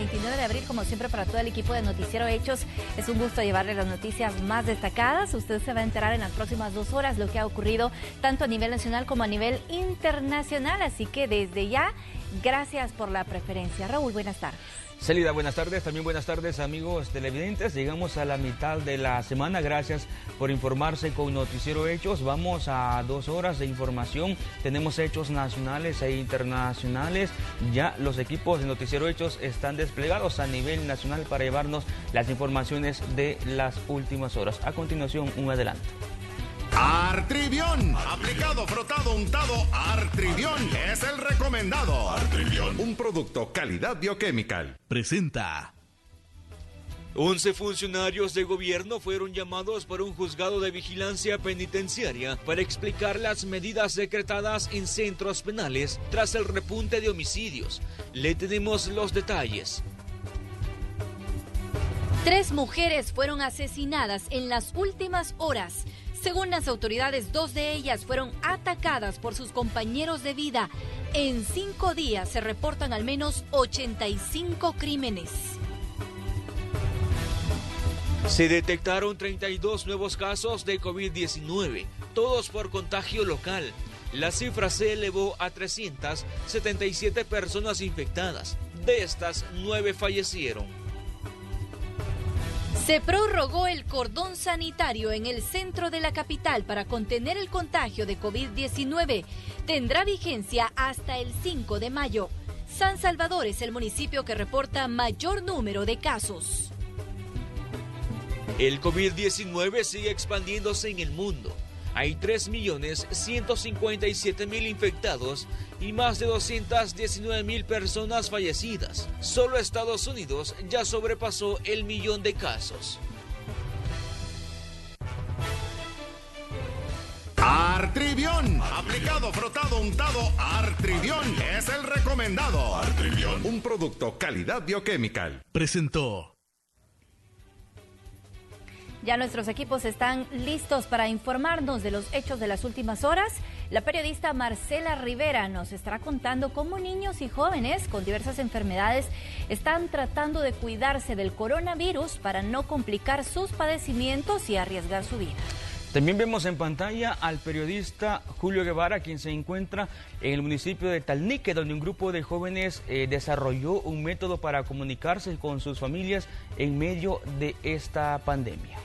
29 de abril, como siempre para todo el equipo de Noticiero Hechos, es un gusto llevarle las noticias más destacadas. Usted se va a enterar en las próximas 2 horas lo que ha ocurrido tanto a nivel nacional como a nivel internacional, así que desde ya, gracias por la preferencia. Raúl, buenas tardes. Célida, buenas tardes. También buenas tardes, amigos televidentes. Llegamos a la mitad de la semana. Gracias por informarse con Noticiero Hechos. Vamos a 2 horas de información. Tenemos hechos nacionales e internacionales. Ya los equipos de Noticiero Hechos están desplegados a nivel nacional para llevarnos las informaciones de las últimas horas. A continuación, un adelanto. Artribión, aplicado, frotado, untado, Artribión es el recomendado. Artribión, un producto calidad bioquímica. Presenta. 11 funcionarios de gobierno fueron llamados por un juzgado de vigilancia penitenciaria para explicar las medidas decretadas en centros penales tras el repunte de homicidios. Le tenemos los detalles. 3 mujeres fueron asesinadas en las últimas horas. Según las autoridades, 2 de ellas fueron atacadas por sus compañeros de vida. En 5 días se reportan al menos 85 crímenes. Se detectaron 32 nuevos casos de COVID-19, todos por contagio local. La cifra se elevó a 377 personas infectadas. De estas, 9 fallecieron. Se prorrogó el cordón sanitario en el centro de la capital para contener el contagio de COVID-19. Tendrá vigencia hasta el 5 de mayo. San Salvador es el municipio que reporta mayor número de casos. El COVID-19 sigue expandiéndose en el mundo. Hay 3.157.000 infectados y más de 219.000 personas fallecidas. Solo Estados Unidos ya sobrepasó el 1.000.000 de casos. Artribión, aplicado, frotado, untado, Artribión es el recomendado. Artribión, un producto calidad bioquímica. Presentó. Ya nuestros equipos están listos para informarnos de los hechos de las últimas horas. La periodista Marcela Rivera nos estará contando cómo niños y jóvenes con diversas enfermedades están tratando de cuidarse del coronavirus para no complicar sus padecimientos y arriesgar su vida. También vemos en pantalla al periodista Julio Guevara, quien se encuentra en el municipio de Talnique, donde un grupo de jóvenes desarrolló un método para comunicarse con sus familias en medio de esta pandemia.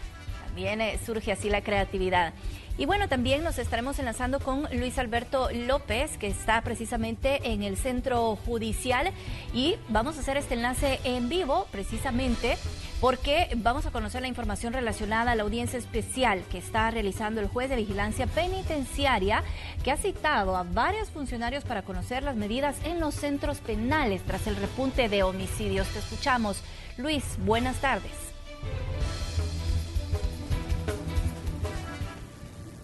También surge así la creatividad. Y bueno, también nos estaremos enlazando con Luis Alberto López, que está precisamente en el centro judicial, y vamos a hacer este enlace en vivo precisamente porque vamos a conocer la información relacionada a la audiencia especial que está realizando el juez de vigilancia penitenciaria, que ha citado a varios funcionarios para conocer las medidas en los centros penales tras el repunte de homicidios. Te escuchamos. Luis, buenas tardes.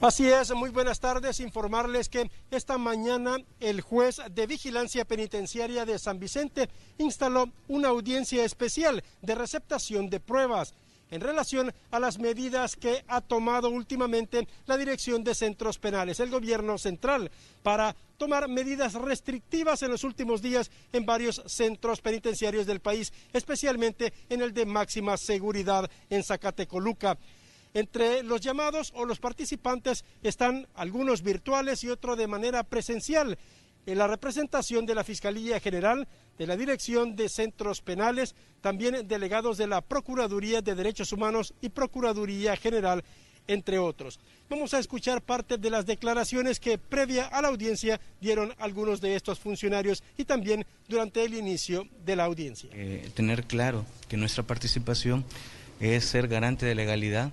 Así es, muy buenas tardes. Informarles que esta mañana el juez de vigilancia penitenciaria de San Vicente instaló una audiencia especial de receptación de pruebas en relación a las medidas que ha tomado últimamente la Dirección de Centros Penales, el gobierno central, para tomar medidas restrictivas en los últimos días en varios centros penitenciarios del país, especialmente en el de máxima seguridad en Zacatecoluca. Entre los llamados o los participantes están algunos virtuales y otros de manera presencial. En la representación de la Fiscalía General, de la Dirección de Centros Penales, también delegados de la Procuraduría de Derechos Humanos y Procuraduría General, entre otros. Vamos a escuchar parte de las declaraciones que previa a la audiencia dieron algunos de estos funcionarios y también durante el inicio de la audiencia. Tener claro que nuestra participación es ser garante de legalidad,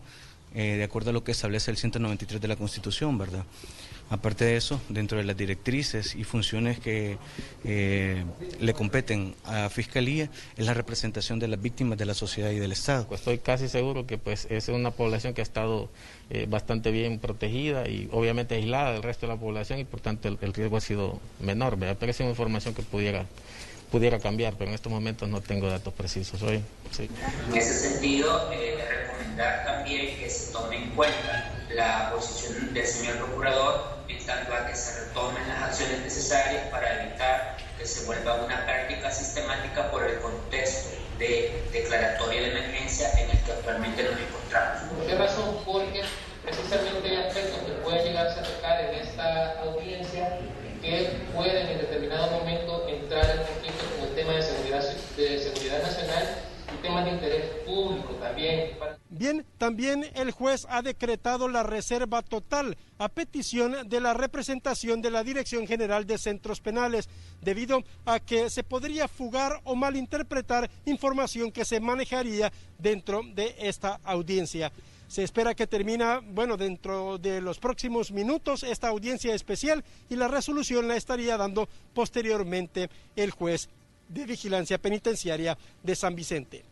de acuerdo a lo que establece el 193 de la Constitución, ¿verdad? Aparte de eso, dentro de las directrices y funciones que le competen a Fiscalía, es la representación de las víctimas de la sociedad y del Estado. Pues estoy casi seguro que es una población que ha estado bastante bien protegida y obviamente aislada del resto de la población y por tanto el riesgo ha sido menor, ¿verdad? Pero es una información que pudiera cambiar, pero en estos momentos no tengo datos precisos hoy. Sí. En ese sentido, recomendar también que se tome en cuenta la posición del señor procurador en tanto a que se retomen las acciones necesarias para evitar que se vuelva una práctica sistemática por el contexto de declaratoria de emergencia en el que actualmente nos encontramos. ¿Por qué razón? Porque precisamente hay aspectos que pueden llegarse a tocar en esta audiencia que pueden en determinado momento entrar en conflicto con el tema de seguridad nacional y temas de interés público también. Bien, también el juez ha decretado la reserva total a petición de la representación de la Dirección General de Centros Penales, debido a que se podría fugar o malinterpretar información que se manejaría dentro de esta audiencia. Se espera que termine, dentro de los próximos minutos esta audiencia especial, y la resolución la estaría dando posteriormente el juez de Vigilancia Penitenciaria de San Vicente.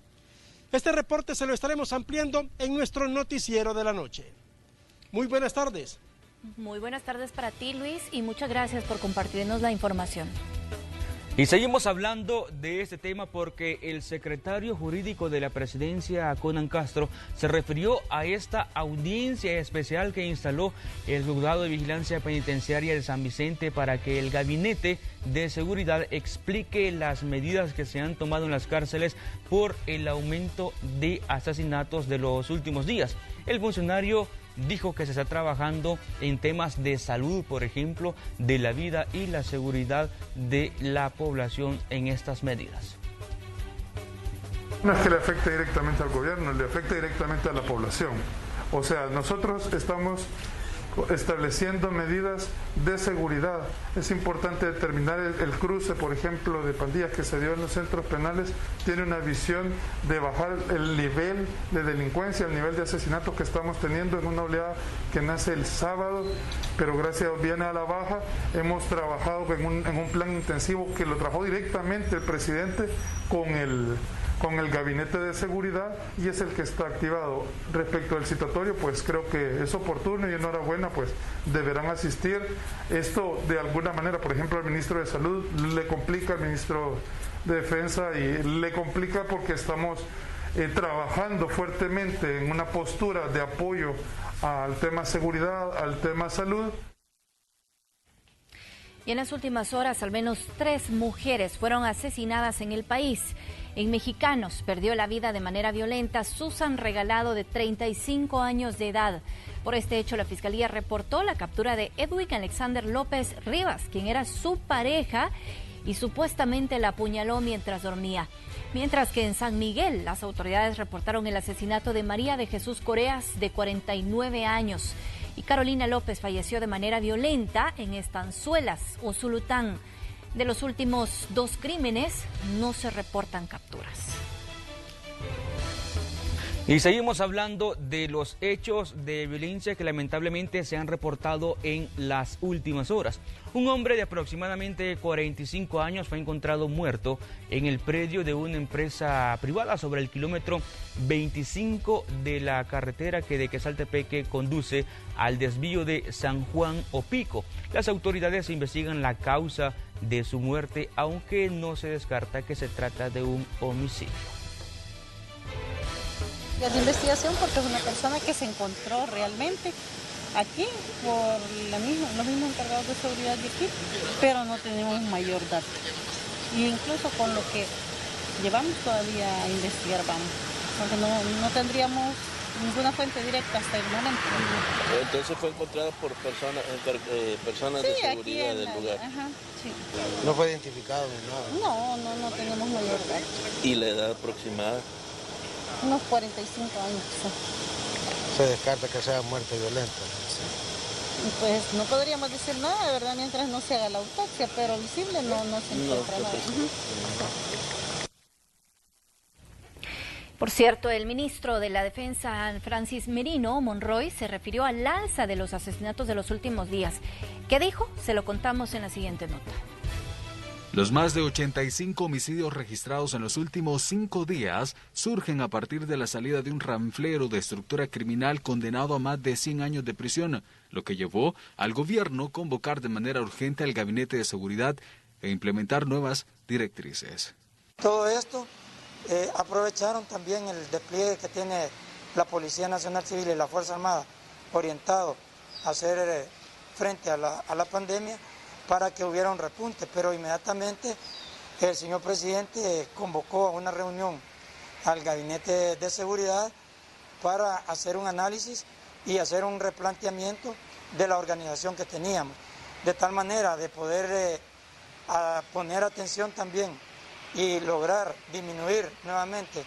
Este reporte se lo estaremos ampliando en nuestro noticiero de la noche. Muy buenas tardes. Muy buenas tardes para ti, Luis, y muchas gracias por compartirnos la información. Y seguimos hablando de este tema porque el secretario jurídico de la presidencia, Conan Castro, se refirió a esta audiencia especial que instaló el Juzgado de Vigilancia Penitenciaria de San Vicente para que el Gabinete de Seguridad explique las medidas que se han tomado en las cárceles por el aumento de asesinatos de los últimos días. El funcionario dijo que se está trabajando en temas de salud, por ejemplo, de la vida y la seguridad de la población en estas medidas. No es que le afecte directamente al gobierno, le afecta directamente a la población. O sea, nosotros estamos estableciendo medidas de seguridad. Es importante determinar el cruce, por ejemplo, de pandillas que se dio en los centros penales. Tiene una visión de bajar el nivel de delincuencia, el nivel de asesinatos que estamos teniendo en una oleada que nace el sábado, pero gracias a Dios viene a la baja. Hemos trabajado en un plan intensivo que lo trabajó directamente el presidente con el Gabinete de Seguridad, y es el que está activado. Respecto al citatorio, pues creo que es oportuno y enhorabuena, pues deberán asistir. Esto de alguna manera, por ejemplo, al ministro de Salud le complica, al ministro de Defensa, y le complica porque estamos trabajando fuertemente en una postura de apoyo al tema seguridad, al tema salud. Y en las últimas horas, al menos 3 mujeres fueron asesinadas en el país. En Mexicanos perdió la vida de manera violenta Susan Regalado, de 35 años de edad. Por este hecho, la Fiscalía reportó la captura de Edwin Alexander López Rivas, quien era su pareja y supuestamente la apuñaló mientras dormía. Mientras que en San Miguel, las autoridades reportaron el asesinato de María de Jesús Coreas, de 49 años. Y Carolina López falleció de manera violenta en Estanzuelas, Usulután. De los últimos 2 crímenes no se reportan capturas. Y seguimos hablando de los hechos de violencia que lamentablemente se han reportado en las últimas horas. Un hombre de aproximadamente 45 años fue encontrado muerto en el predio de una empresa privada sobre el kilómetro 25 de la carretera que de Quezaltepeque conduce al desvío de San Juan Opico. Las autoridades investigan la causa de su muerte, aunque no se descarta que se trata de un homicidio. De investigación, porque es una persona que se encontró realmente aquí por los mismos encargados de seguridad de aquí, pero no tenemos mayor dato. Y incluso con lo que llevamos todavía a investigar vamos, porque no tendríamos ninguna fuente directa hasta el momento. Entonces fue encontrada por personas de seguridad del lugar. Ajá, sí. ¿No fue identificado ni nada? No tenemos mayor dato. ¿Y la edad aproximada? Unos 45 años. Se descarta que sea muerte violenta. Pues no podríamos decir nada, de verdad, mientras no se haga la autopsia, pero visible no se encuentra nada. Por cierto, el ministro de la Defensa, Francis Merino Monroy, se refirió al alza de los asesinatos de los últimos días. ¿Qué dijo? Se lo contamos en la siguiente nota. Los más de 85 homicidios registrados en los últimos 5 días surgen a partir de la salida de un ranflero de estructura criminal condenado a más de 100 años de prisión, lo que llevó al gobierno a convocar de manera urgente al Gabinete de Seguridad e implementar nuevas directrices. Todo esto aprovecharon también el despliegue que tiene la Policía Nacional Civil y la Fuerza Armada orientado a hacer frente a la pandemia, para que hubiera un repunte, pero inmediatamente el señor presidente convocó a una reunión al gabinete de seguridad para hacer un análisis y hacer un replanteamiento de la organización que teníamos, de tal manera de poder poner atención también y lograr disminuir nuevamente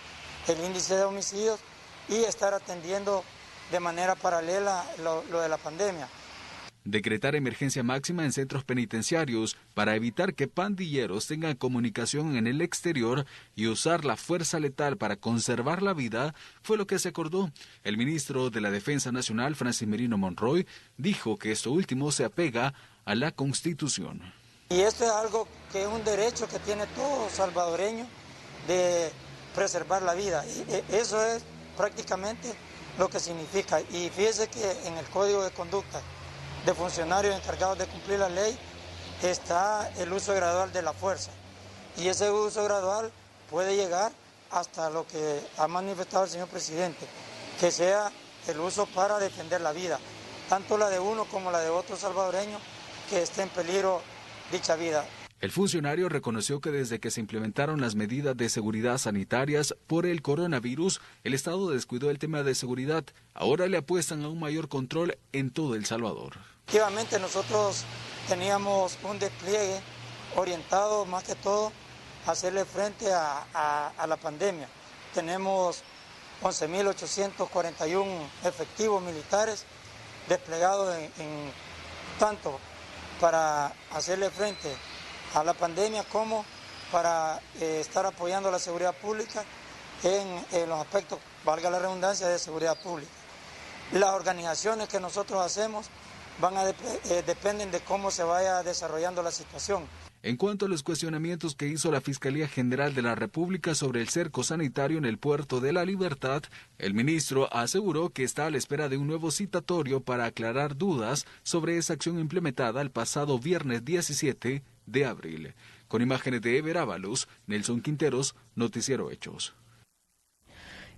el índice de homicidios y estar atendiendo de manera paralela lo de la pandemia. Decretar emergencia máxima en centros penitenciarios para evitar que pandilleros tengan comunicación en el exterior y usar la fuerza letal para conservar la vida fue lo que se acordó. El ministro de la Defensa Nacional, Francis Merino Monroy, dijo que esto último se apega a la Constitución. Y esto es algo que es un derecho que tiene todo salvadoreño de preservar la vida. Y eso es prácticamente lo que significa. Y fíjese que en el Código de Conducta de funcionarios encargados de cumplir la ley está el uso gradual de la fuerza. Y ese uso gradual puede llegar hasta lo que ha manifestado el señor presidente, que sea el uso para defender la vida, tanto la de uno como la de otro salvadoreño que esté en peligro dicha vida. El funcionario reconoció que desde que se implementaron las medidas de seguridad sanitarias por el coronavirus, el Estado descuidó el tema de seguridad. Ahora le apuestan a un mayor control en todo El Salvador. Efectivamente, nosotros teníamos un despliegue orientado más que todo a hacerle frente a la pandemia. Tenemos 11.841 efectivos militares desplegados en tanto para hacerle frente a la pandemia como para estar apoyando la seguridad pública en los aspectos, valga la redundancia, de seguridad pública. Las organizaciones que nosotros hacemos dependen de cómo se vaya desarrollando la situación. En cuanto a los cuestionamientos que hizo la Fiscalía General de la República sobre el cerco sanitario en el Puerto de la Libertad, el ministro aseguró que está a la espera de un nuevo citatorio para aclarar dudas sobre esa acción implementada el pasado viernes 17 de abril. Con imágenes de Ever Ábalos, Nelson Quinteros, Noticiero Hechos.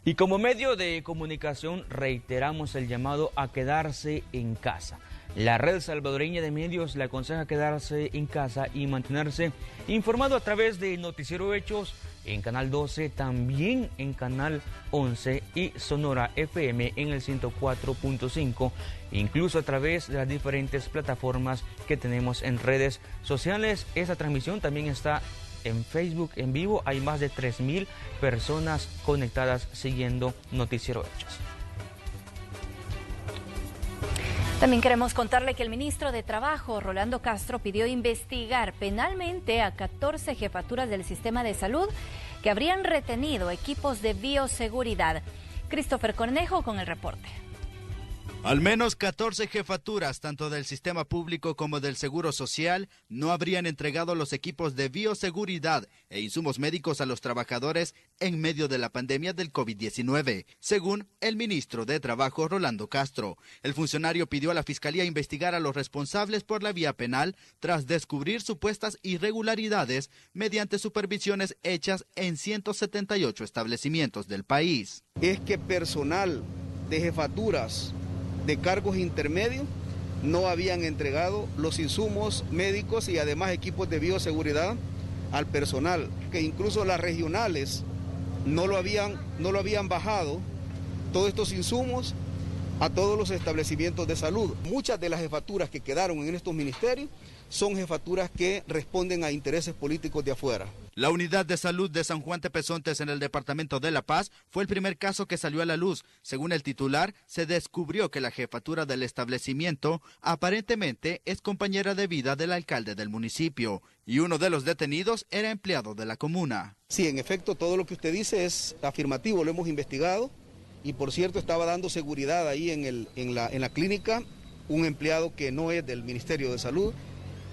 Y como medio de comunicación reiteramos el llamado a quedarse en casa. La Red Salvadoreña de Medios le aconseja quedarse en casa y mantenerse informado a través de Noticiero Hechos en Canal 12, también en Canal 11 y Sonora FM en el 104.5, incluso a través de las diferentes plataformas que tenemos en redes sociales. Esta transmisión también está en Facebook en vivo. Hay más de 3.000 personas conectadas siguiendo Noticiero Hechos. También queremos contarle que el ministro de Trabajo, Rolando Castro, pidió investigar penalmente a 14 jefaturas del sistema de salud que habrían retenido equipos de bioseguridad. Christopher Cornejo con el reporte. Al menos 14 jefaturas, tanto del sistema público como del Seguro Social, no habrían entregado los equipos de bioseguridad e insumos médicos a los trabajadores en medio de la pandemia del COVID-19, según el ministro de Trabajo, Rolando Castro. El funcionario pidió a la Fiscalía investigar a los responsables por la vía penal tras descubrir supuestas irregularidades mediante supervisiones hechas en 178 establecimientos del país. Es que personal de jefaturas de cargos intermedios no habían entregado los insumos médicos y además equipos de bioseguridad al personal, que incluso las regionales no lo habían bajado todos estos insumos a todos los establecimientos de salud. Muchas de las jefaturas que quedaron en estos ministerios son jefaturas que responden a intereses políticos de afuera. La unidad de salud de San Juan Tepezontes en el departamento de La Paz fue el primer caso que salió a la luz. Según el titular, se descubrió que la jefatura del establecimiento aparentemente es compañera de vida del alcalde del municipio y uno de los detenidos era empleado de la comuna. Sí, en efecto, todo lo que usted dice es afirmativo, lo hemos investigado y por cierto estaba dando seguridad ahí en la clínica un empleado que no es del Ministerio de Salud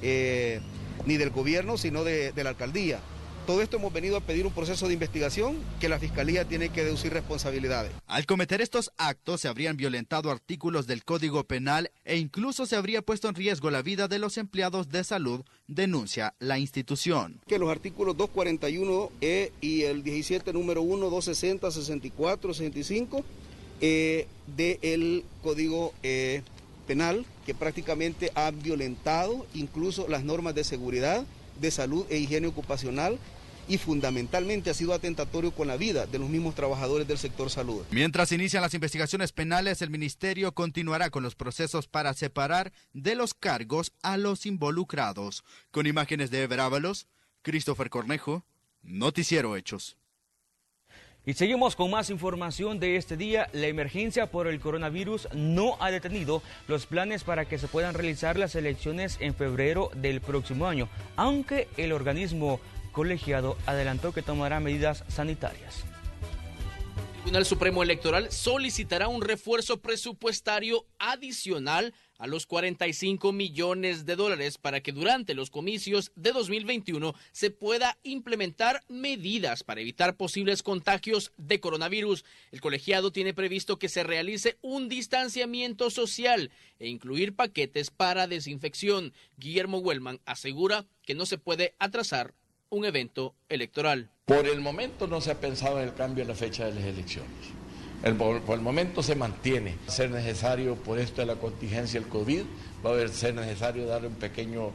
ni del gobierno, sino de la alcaldía. Todo esto hemos venido a pedir un proceso de investigación que la Fiscalía tiene que deducir responsabilidades. Al cometer estos actos se habrían violentado artículos del Código Penal e incluso se habría puesto en riesgo la vida de los empleados de salud, denuncia la institución. Que los artículos 241E y el 17 número 1, 260, 64, 65 del Código penal que prácticamente ha violentado incluso las normas de seguridad, de salud e higiene ocupacional, y fundamentalmente ha sido atentatorio con la vida de los mismos trabajadores del sector salud. Mientras inician las investigaciones penales, el ministerio continuará con los procesos para separar de los cargos a los involucrados. Con imágenes de Ever Ábalos, Christopher Cornejo, Noticiero Hechos. Y seguimos con más información de este día. La emergencia por el coronavirus no ha detenido los planes para que se puedan realizar las elecciones en febrero del próximo año, aunque el organismo colegiado adelantó que tomará medidas sanitarias. El Tribunal Supremo Electoral solicitará un refuerzo presupuestario adicional a los 45 millones de dólares para que durante los comicios de 2021 se pueda implementar medidas para evitar posibles contagios de coronavirus. El colegiado tiene previsto que se realice un distanciamiento social e incluir paquetes para desinfección. Guillermo Wellman asegura que no se puede atrasar un evento electoral. Por el momento no se ha pensado en el cambio en la fecha de las elecciones. Por el momento se mantiene. Va a ser necesario, por esto de la contingencia del COVID, va a ser necesario dar un pequeño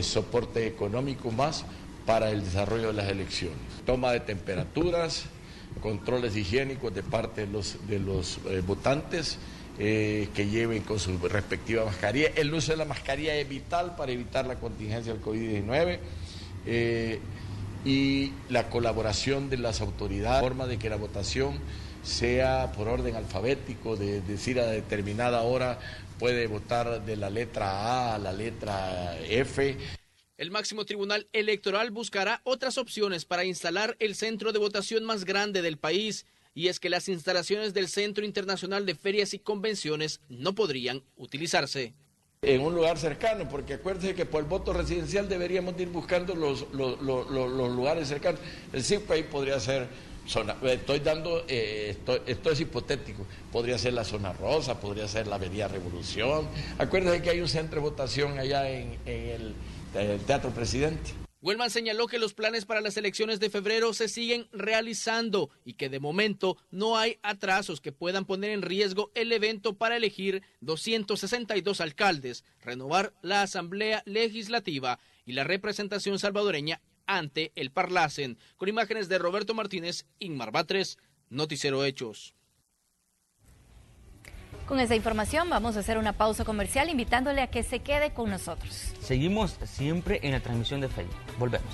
soporte económico más para el desarrollo de las elecciones. Toma de temperaturas, controles higiénicos de parte de los votantes, que lleven con su respectiva mascarilla. El uso de la mascarilla es vital para evitar la contingencia del COVID-19. Y la colaboración de las autoridades, forma de que la votación sea por orden alfabético, de decir a determinada hora puede votar de la letra A a la letra F. El máximo tribunal electoral buscará otras opciones para instalar el centro de votación más grande del país, y es que las instalaciones del Centro Internacional de Ferias y Convenciones no podrían utilizarse. En un lugar cercano, porque acuérdense que por el voto residencial deberíamos ir buscando los lugares cercanos. El circo ahí podría ser zona, esto es hipotético, podría ser la zona rosa, podría ser la Avenida Revolución. Acuérdense que hay un centro de votación allá en el Teatro Presidente. Wellman señaló que los planes para las elecciones de febrero se siguen realizando y que de momento no hay atrasos que puedan poner en riesgo el evento para elegir 262 alcaldes, renovar la Asamblea Legislativa y la representación salvadoreña ante el Parlacen. Con imágenes de Roberto Martínez, Inmar Batres, Noticiero Hechos. Con esta información vamos a hacer una pausa comercial invitándole a que se quede con nosotros. Seguimos siempre en la transmisión de Facebook. Volvemos.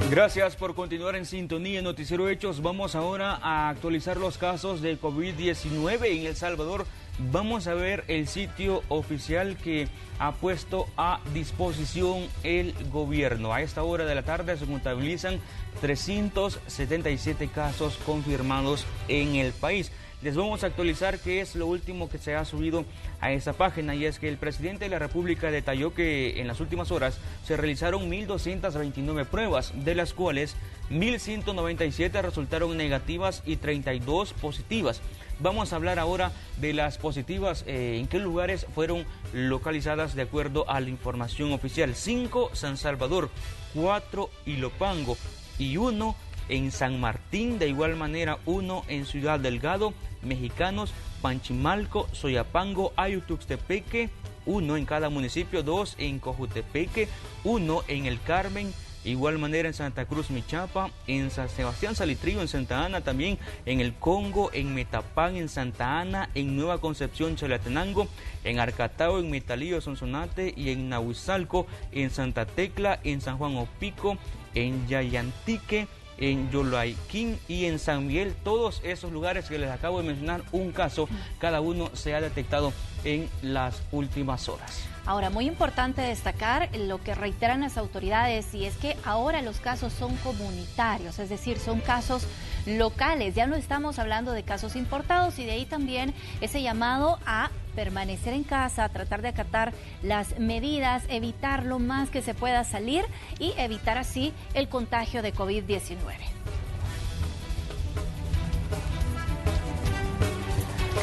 Gracias por continuar en sintonía en Noticiero Hechos. Vamos ahora a actualizar los casos de COVID-19 en El Salvador. Vamos a ver el sitio oficial que ha puesto a disposición el gobierno. A esta hora de la tarde se contabilizan 377 casos confirmados en el país. Les vamos a actualizar qué es lo último que se ha subido a esta página, y es que el presidente de la República detalló que en las últimas horas se realizaron 1.229 pruebas, de las cuales 1.197 resultaron negativas y 32 positivas. Vamos a hablar ahora de las positivas, en qué lugares fueron localizadas de acuerdo a la información oficial. 5 San Salvador, 4 Ilopango y 1 en San Martín, de igual manera 1 en Ciudad Delgado, Mexicanos, Panchimalco, Soyapango, Ayutuxtepeque, 1 en cada municipio, 2 en Cojutepeque, 1 en El Carmen, igual manera en Santa Cruz, Michapa, en San Sebastián Salitrillo, en Santa Ana, también en El Congo, en Metapán, en Santa Ana, en Nueva Concepción, Chalatenango, en Arcatao, en Metalillo, Sonsonate y en Nahuizalco, en Santa Tecla, en San Juan Opico, en Yayantique, en Yoloaiquín y en San Miguel. Todos esos lugares que les acabo de mencionar, un caso cada uno se ha detectado en las últimas horas. Ahora, muy importante destacar lo que reiteran las autoridades, y es que ahora los casos son comunitarios, es decir, son casos locales. Ya no estamos hablando de casos importados, y de ahí también ese llamado a permanecer en casa, a tratar de acatar las medidas, evitar lo más que se pueda salir y evitar así el contagio de COVID-19.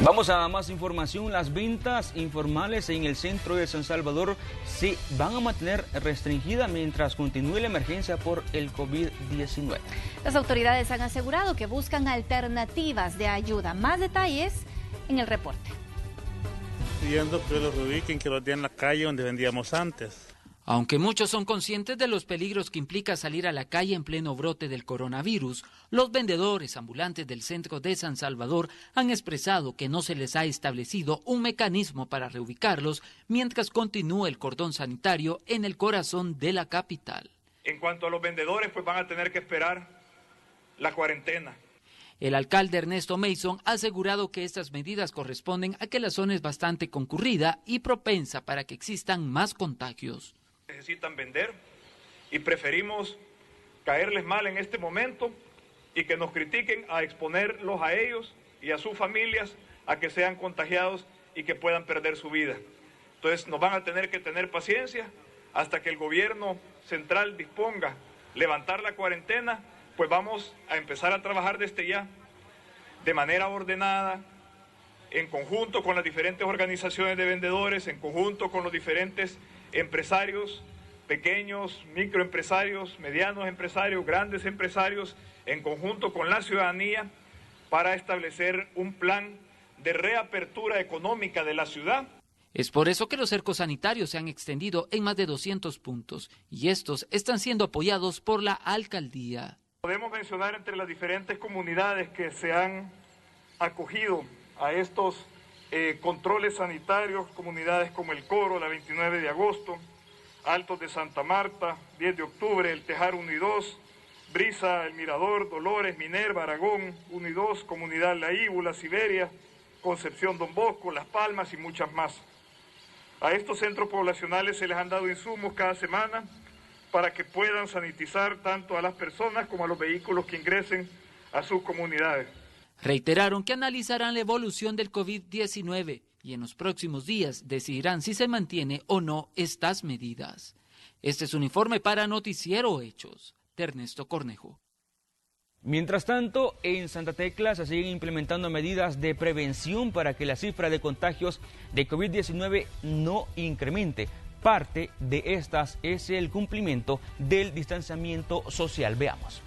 Vamos a más información. Las ventas informales en el centro de San Salvador se van a mantener restringidas mientras continúe la emergencia por el COVID-19. Las autoridades han asegurado que buscan alternativas de ayuda. Más detalles en el reporte. Pidiendo que los ubiquen, que los den en la calle donde vendíamos antes. Aunque muchos son conscientes de los peligros que implica salir a la calle en pleno brote del coronavirus, los vendedores ambulantes del centro de San Salvador han expresado que no se les ha establecido un mecanismo para reubicarlos mientras continúa el cordón sanitario en el corazón de la capital. En cuanto a los vendedores, pues van a tener que esperar la cuarentena. El alcalde Ernesto Mason ha asegurado que estas medidas corresponden a que la zona es bastante concurrida y propensa para que existan más contagios. Necesitan vender y preferimos caerles mal en este momento y que nos critiquen a exponerlos a ellos y a sus familias a que sean contagiados y que puedan perder su vida. Entonces nos van a tener que tener paciencia hasta que el gobierno central disponga levantar la cuarentena, pues vamos a empezar a trabajar desde ya de manera ordenada, en conjunto con las diferentes organizaciones de vendedores, en conjunto con los diferentes empresarios, pequeños, microempresarios, medianos empresarios, grandes empresarios, en conjunto con la ciudadanía, para establecer un plan de reapertura económica de la ciudad. Es por eso que los cercos sanitarios se han extendido en más de 200 puntos y estos están siendo apoyados por la alcaldía. Podemos mencionar entre las diferentes comunidades que se han acogido a estos controles sanitarios, comunidades como El Coro, la 29 de agosto, Altos de Santa Marta, 10 de octubre, El Tejar 1 y 2, Brisa, El Mirador, Dolores, Minerva, Aragón 1 y 2, Comunidad La Íbula, Siberia, Concepción Don Bosco, Las Palmas y muchas más. A estos centros poblacionales se les han dado insumos cada semana para que puedan sanitizar tanto a las personas como a los vehículos que ingresen a sus comunidades. Reiteraron que analizarán la evolución del COVID-19 y en los próximos días decidirán si se mantiene o no estas medidas. Este es un informe para Noticiero Hechos, de Ernesto Cornejo. Mientras tanto, en Santa Tecla se siguen implementando medidas de prevención para que la cifra de contagios de COVID-19 no incremente. Parte de estas es el cumplimiento del distanciamiento social. Veamos.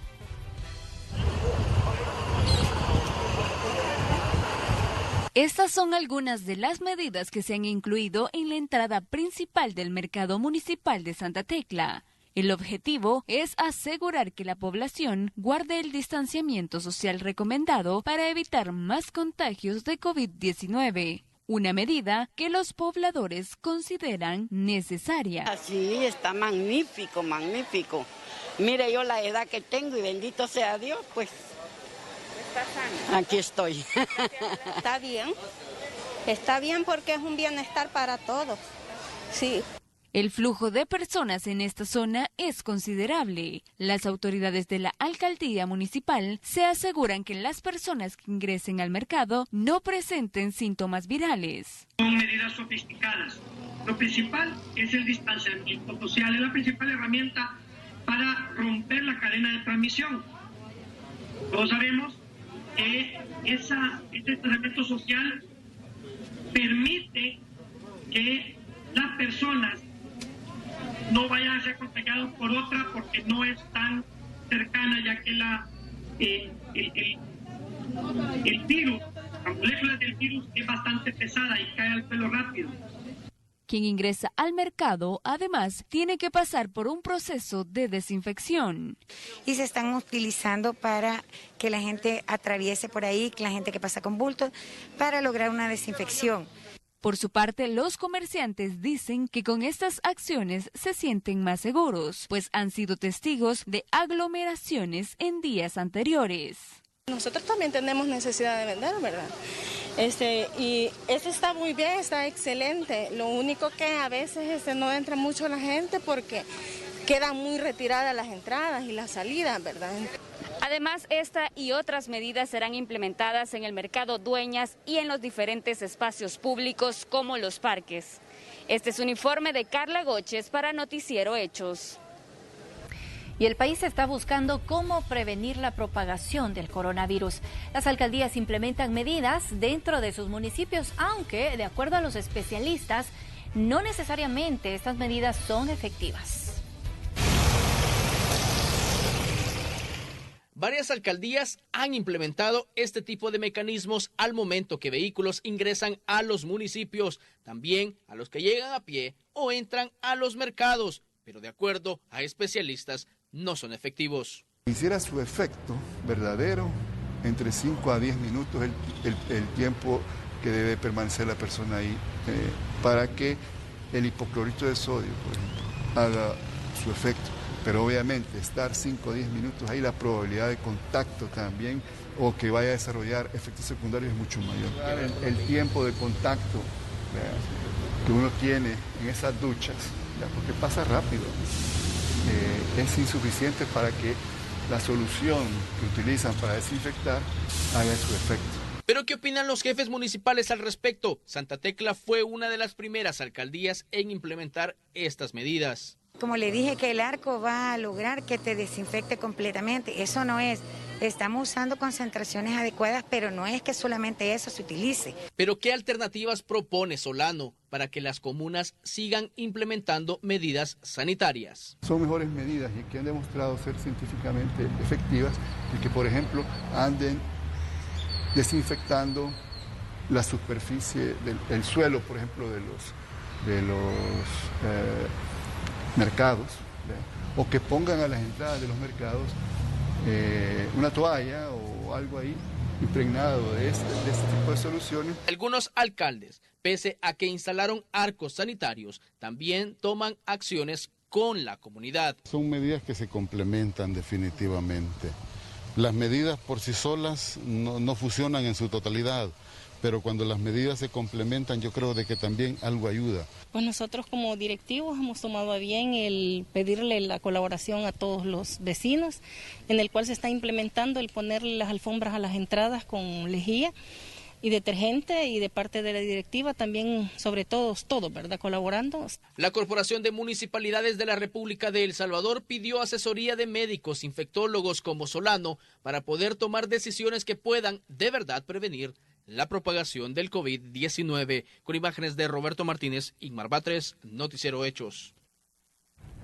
Estas son algunas de las medidas que se han incluido en la entrada principal del mercado municipal de Santa Tecla. El objetivo es asegurar que la población guarde el distanciamiento social recomendado para evitar más contagios de COVID-19. Una medida que los pobladores consideran necesaria. Sí, está magnífico, magnífico. Mire yo la edad que tengo y bendito sea Dios, pues. ¿Está sana? Aquí estoy. Está bien porque es un bienestar para todos. Sí. El flujo de personas en esta zona es considerable. Las autoridades de la alcaldía municipal se aseguran que las personas que ingresen al mercado no presenten síntomas virales. Son medidas sofisticadas. Lo principal es el distanciamiento social, es la principal herramienta para romper la cadena de transmisión. Todos sabemos que este distanciamiento social permite que las personas no vayan a ser contagiados por otra porque no es tan cercana, ya que el virus, la molécula del virus es bastante pesada y cae al suelo rápido. Quien ingresa al mercado, además, tiene que pasar por un proceso de desinfección. Y se están utilizando para que la gente atraviese por ahí, que la gente que pasa con bultos, para lograr una desinfección. Por su parte, los comerciantes dicen que con estas acciones se sienten más seguros, pues han sido testigos de aglomeraciones en días anteriores. Nosotros también tenemos necesidad de vender, ¿verdad? Y eso está muy bien, está excelente. Lo único que a veces no entra mucho la gente porque quedan muy retiradas las entradas y las salidas, ¿verdad? Además, esta y otras medidas serán implementadas en el mercado Dueñas y en los diferentes espacios públicos como los parques. Este es un informe de Carla Goches para Noticiero Hechos. Y el país está buscando cómo prevenir la propagación del coronavirus. Las alcaldías implementan medidas dentro de sus municipios, aunque, de acuerdo a los especialistas, no necesariamente estas medidas son efectivas. Varias alcaldías han implementado este tipo de mecanismos al momento que vehículos ingresan a los municipios, también a los que llegan a pie o entran a los mercados, pero de acuerdo a especialistas no son efectivos. Hiciera su efecto verdadero, entre 5 a 10 minutos el tiempo que debe permanecer la persona ahí para que el hipoclorito de sodio, por ejemplo, haga su efecto. Pero obviamente estar 5 o 10 minutos ahí, la probabilidad de contacto también o que vaya a desarrollar efectos secundarios es mucho mayor. El tiempo de contacto que uno tiene en esas duchas, porque pasa rápido, es insuficiente para que la solución que utilizan para desinfectar haga su efecto. ¿Pero qué opinan los jefes municipales al respecto? Santa Tecla fue una de las primeras alcaldías en implementar estas medidas. Como le dije que el arco va a lograr que te desinfecte completamente, eso no es. Estamos usando concentraciones adecuadas, pero no es que solamente eso se utilice. ¿Pero qué alternativas propone Solano para que las comunas sigan implementando medidas sanitarias? Son mejores medidas y que han demostrado ser científicamente efectivas y que, por ejemplo, anden desinfectando la superficie del suelo, por ejemplo, de los mercados, o que pongan a las entradas de los mercados una toalla o algo ahí impregnado de este tipo de soluciones. Algunos alcaldes, pese a que instalaron arcos sanitarios, también toman acciones con la comunidad. Son medidas que se complementan definitivamente. Las medidas por sí solas no funcionan en su totalidad, pero cuando las medidas se complementan yo creo de que también algo ayuda. Pues nosotros como directivos hemos tomado a bien el pedirle la colaboración a todos los vecinos, en el cual se está implementando el ponerle las alfombras a las entradas con lejía y detergente, y de parte de la directiva también, sobre todo, ¿verdad?, colaborando. La Corporación de Municipalidades de la República de El Salvador pidió asesoría de médicos infectólogos como Solano para poder tomar decisiones que puedan de verdad prevenir la propagación del COVID-19. Con imágenes de Roberto Martínez, Inmar Batres, Noticiero Hechos.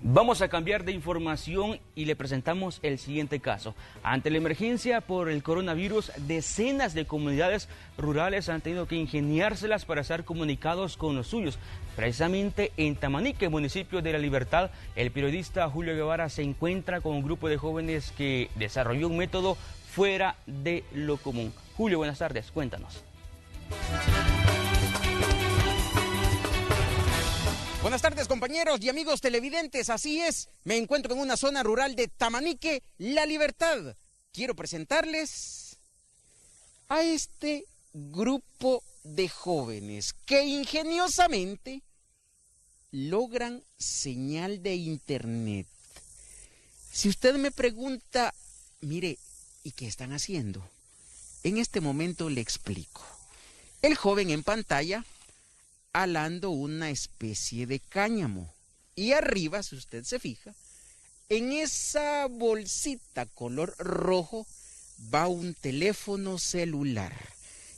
Vamos a cambiar de información y le presentamos el siguiente caso. Ante la emergencia por el coronavirus, decenas de comunidades rurales han tenido que ingeniárselas para estar comunicados con los suyos. Precisamente en Tamanique, municipio de La Libertad, el periodista Julio Guevara se encuentra con un grupo de jóvenes que desarrolló un método fuera de lo común. Julio, buenas tardes, cuéntanos. Buenas tardes, compañeros y amigos televidentes, así es, me encuentro en una zona rural de Tamanique, La Libertad. Quiero presentarles a este grupo de jóvenes que ingeniosamente logran señal de internet. Si usted me pregunta, mire, ¿y qué están haciendo? En este momento le explico. El joven en pantalla alando una especie de cáñamo. Y arriba, si usted se fija, en esa bolsita color rojo va un teléfono celular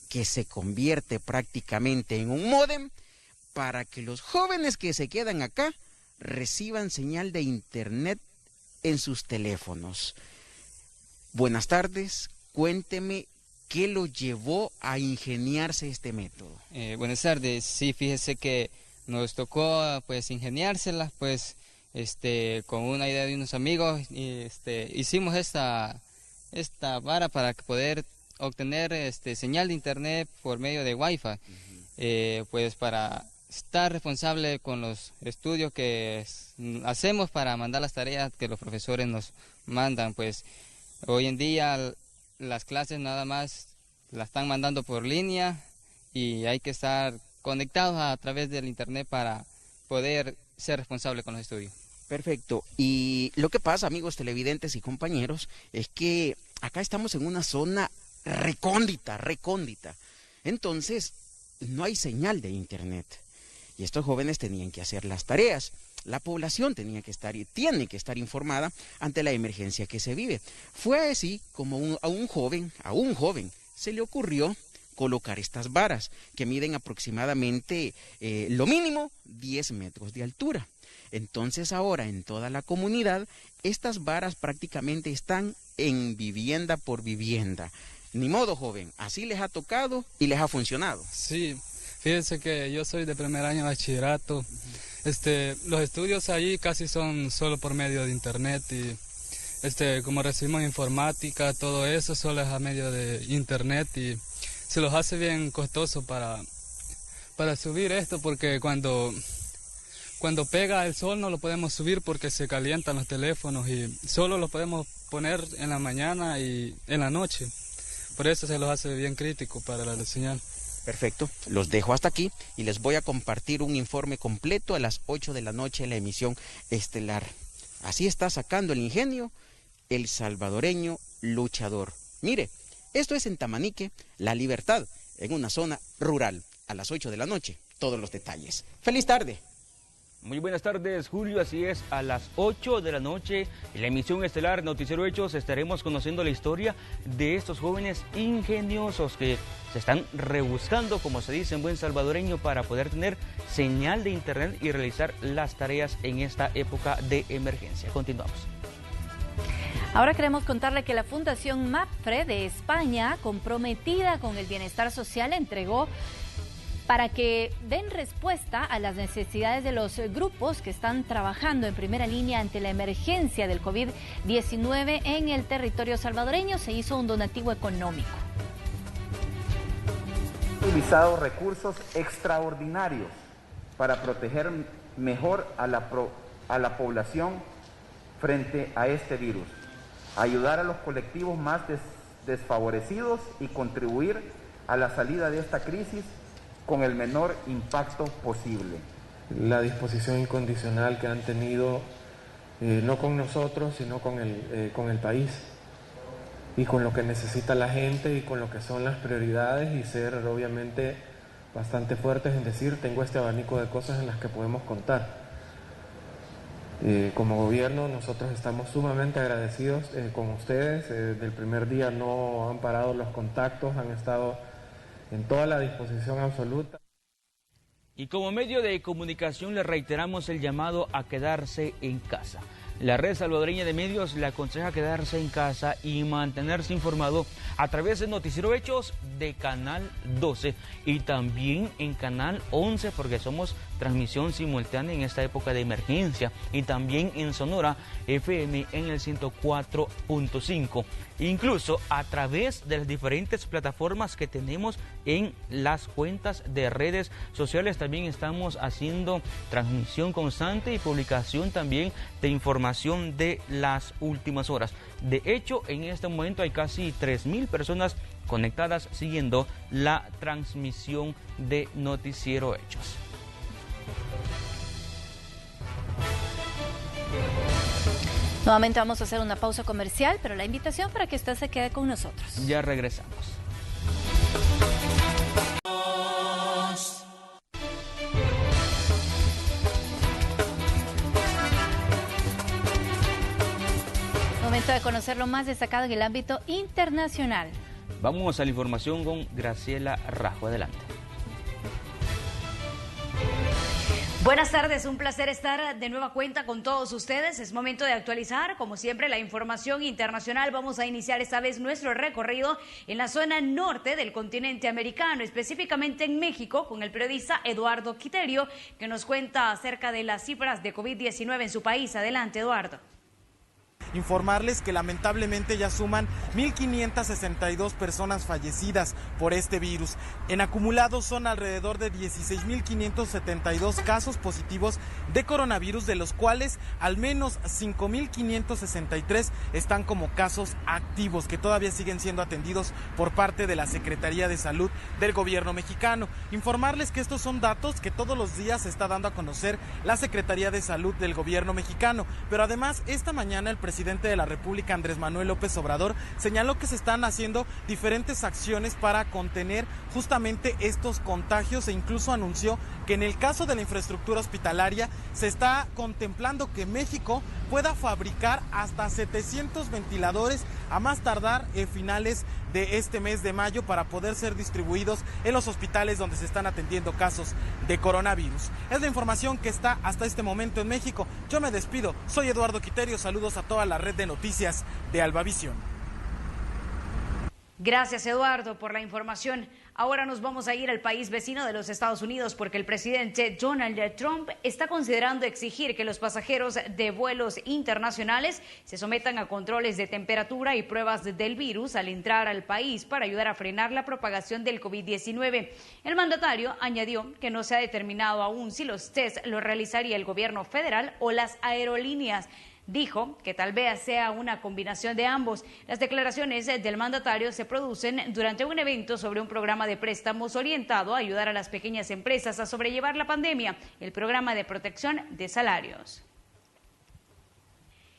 que se convierte prácticamente en un módem para que los jóvenes que se quedan acá reciban señal de internet en sus teléfonos. Buenas tardes, cuénteme ¿qué lo llevó a ingeniarse este método? Buenas tardes, sí, fíjese que nos tocó pues ingeniárselas, pues con una idea de unos amigos, y hicimos esta vara para poder obtener señal de internet por medio de Wi-Fi, pues para estar responsable con los estudios que hacemos para mandar las tareas que los profesores nos mandan. Pues hoy en día las clases nada más las están mandando por línea y hay que estar conectados a través del internet para poder ser responsable con los estudios. Perfecto. Y lo que pasa, amigos televidentes y compañeros, es que acá estamos en una zona recóndita. Entonces, no hay señal de internet. Y estos jóvenes tenían que hacer las tareas. la población tenía que estar y tiene que estar informada ante la emergencia que se vive. Fue así como a un joven se le ocurrió colocar estas varas que miden aproximadamente lo mínimo 10 metros de altura. Entonces ahora en toda la comunidad estas varas prácticamente están en vivienda por vivienda. Ni modo, joven, así les ha tocado y les ha funcionado. Sí, fíjense que yo soy de primer año de bachillerato. Los estudios ahí casi son solo por medio de internet y como recibimos informática, todo eso solo es a medio de internet y se los hace bien costoso para subir esto porque cuando pega el sol no lo podemos subir porque se calientan los teléfonos y solo lo podemos poner en la mañana y en la noche. Por eso se los hace bien crítico para la señal. Perfecto, los dejo hasta aquí y les voy a compartir un informe completo a las 8 de la noche en la emisión estelar. Así está sacando el ingenio el salvadoreño luchador. Mire, esto es en Tamanique, La Libertad, en una zona rural. A las 8 de la noche, todos los detalles. ¡Feliz tarde! Muy buenas tardes, Julio. Así es, a las 8 de la noche, en la emisión estelar Noticiero Hechos, estaremos conociendo la historia de estos jóvenes ingeniosos que se están rebuscando, como se dice en buen salvadoreño, para poder tener señal de internet y realizar las tareas en esta época de emergencia. Continuamos. Ahora queremos contarle que la Fundación MAPFRE de España, comprometida con el bienestar social, entregó para que den respuesta a las necesidades de los grupos que están trabajando en primera línea ante la emergencia del COVID-19 en el territorio salvadoreño. Se hizo un donativo económico. Utilizado recursos extraordinarios para proteger mejor a la población frente a este virus, ayudar a los colectivos más desfavorecidos y contribuir a la salida de esta crisis con el menor impacto posible. La disposición incondicional que han tenido, no con nosotros, sino con el país, y con lo que necesita la gente y con lo que son las prioridades, y ser obviamente bastante fuertes en decir, tengo este abanico de cosas en las que podemos contar. Como gobierno nosotros estamos sumamente agradecidos con ustedes. Del primer día no han parado los contactos, han estado en toda la disposición absoluta. Y como medio de comunicación le reiteramos el llamado a quedarse en casa. La red salvadoreña de medios le aconseja quedarse en casa y mantenerse informado a través de Noticiero Hechos de Canal 12 y también en Canal 11, porque somos transmisión simultánea en esta época de emergencia, y también en Sonora FM en el 104.5. Incluso a través de las diferentes plataformas que tenemos en las cuentas de redes sociales, también estamos haciendo transmisión constante y publicación también de información de las últimas horas. De hecho, en este momento hay casi 3,000 personas conectadas siguiendo la transmisión de Noticiero Hechos. Nuevamente vamos a hacer una pausa comercial, pero la invitación para que usted se quede con nosotros. Ya regresamos. Momento de conocer lo más destacado en el ámbito internacional. Vamos a la información con Graciela Rajo. Adelante. Buenas tardes, un placer estar de nueva cuenta con todos ustedes. Es momento de actualizar, como siempre, la información internacional. Vamos a iniciar esta vez nuestro recorrido en la zona norte del continente americano, específicamente en México, con el periodista Eduardo Quiterio, que nos cuenta acerca de las cifras de COVID-19 en su país. Adelante, Eduardo. Informarles que lamentablemente ya suman 1.562 personas fallecidas por este virus. En acumulado son alrededor de 16.572 casos positivos de coronavirus, de los cuales al menos 5.563 están como casos activos, que todavía siguen siendo atendidos por parte de la Secretaría de Salud del gobierno mexicano. Informarles que estos son datos que todos los días se está dando a conocer la Secretaría de Salud del gobierno mexicano, pero además esta mañana el presidente presidente de la República, Andrés Manuel López Obrador, señaló que se están haciendo diferentes acciones para contener justamente estos contagios e incluso anunció que en el caso de la infraestructura hospitalaria se está contemplando que México pueda fabricar hasta 700 ventiladores a más tardar finales de este mes de mayo para poder ser distribuidos en los hospitales donde se están atendiendo casos de coronavirus. Es la información que está hasta este momento en México. Yo me despido, soy Eduardo Quiterio, saludos a toda la red de noticias de Albavisión. Gracias, Eduardo, por la información. Ahora nos vamos a ir al país vecino de los Estados Unidos porque el presidente Donald Trump está considerando exigir que los pasajeros de vuelos internacionales se sometan a controles de temperatura y pruebas del virus al entrar al país para ayudar a frenar la propagación del COVID-19. El mandatario añadió que no se ha determinado aún si los test los realizaría el gobierno federal o las aerolíneas. Dijo que tal vez sea una combinación de ambos. Las declaraciones del mandatario se producen durante un evento sobre un programa de préstamos orientado a ayudar a las pequeñas empresas a sobrellevar la pandemia, el programa de protección de salarios.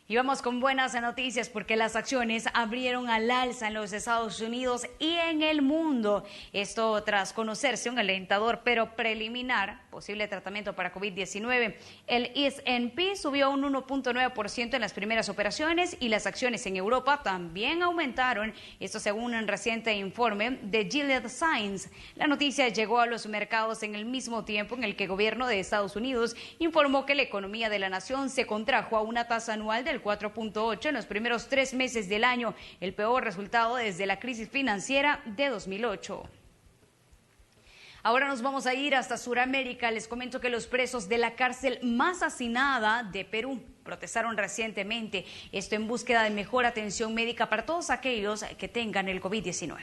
Y vamos con buenas noticias porque las acciones abrieron al alza en los Estados Unidos y en el mundo. Esto tras conocerse un alentador pero preliminar posible tratamiento para COVID-19. El S&P subió un 1.9% en las primeras operaciones y las acciones en Europa también aumentaron. Esto según un reciente informe de Gilead Sciences. La noticia llegó a los mercados en el mismo tiempo en el que el gobierno de Estados Unidos informó que la economía de la nación se contrajo a una tasa anual del 4.8 en los primeros 3 meses del año, el peor resultado desde la crisis financiera de 2008. Ahora nos vamos a ir hasta Sudamérica. Les comento que los presos de la cárcel más hacinada de Perú protestaron recientemente, esto en búsqueda de mejor atención médica para todos aquellos que tengan el COVID-19.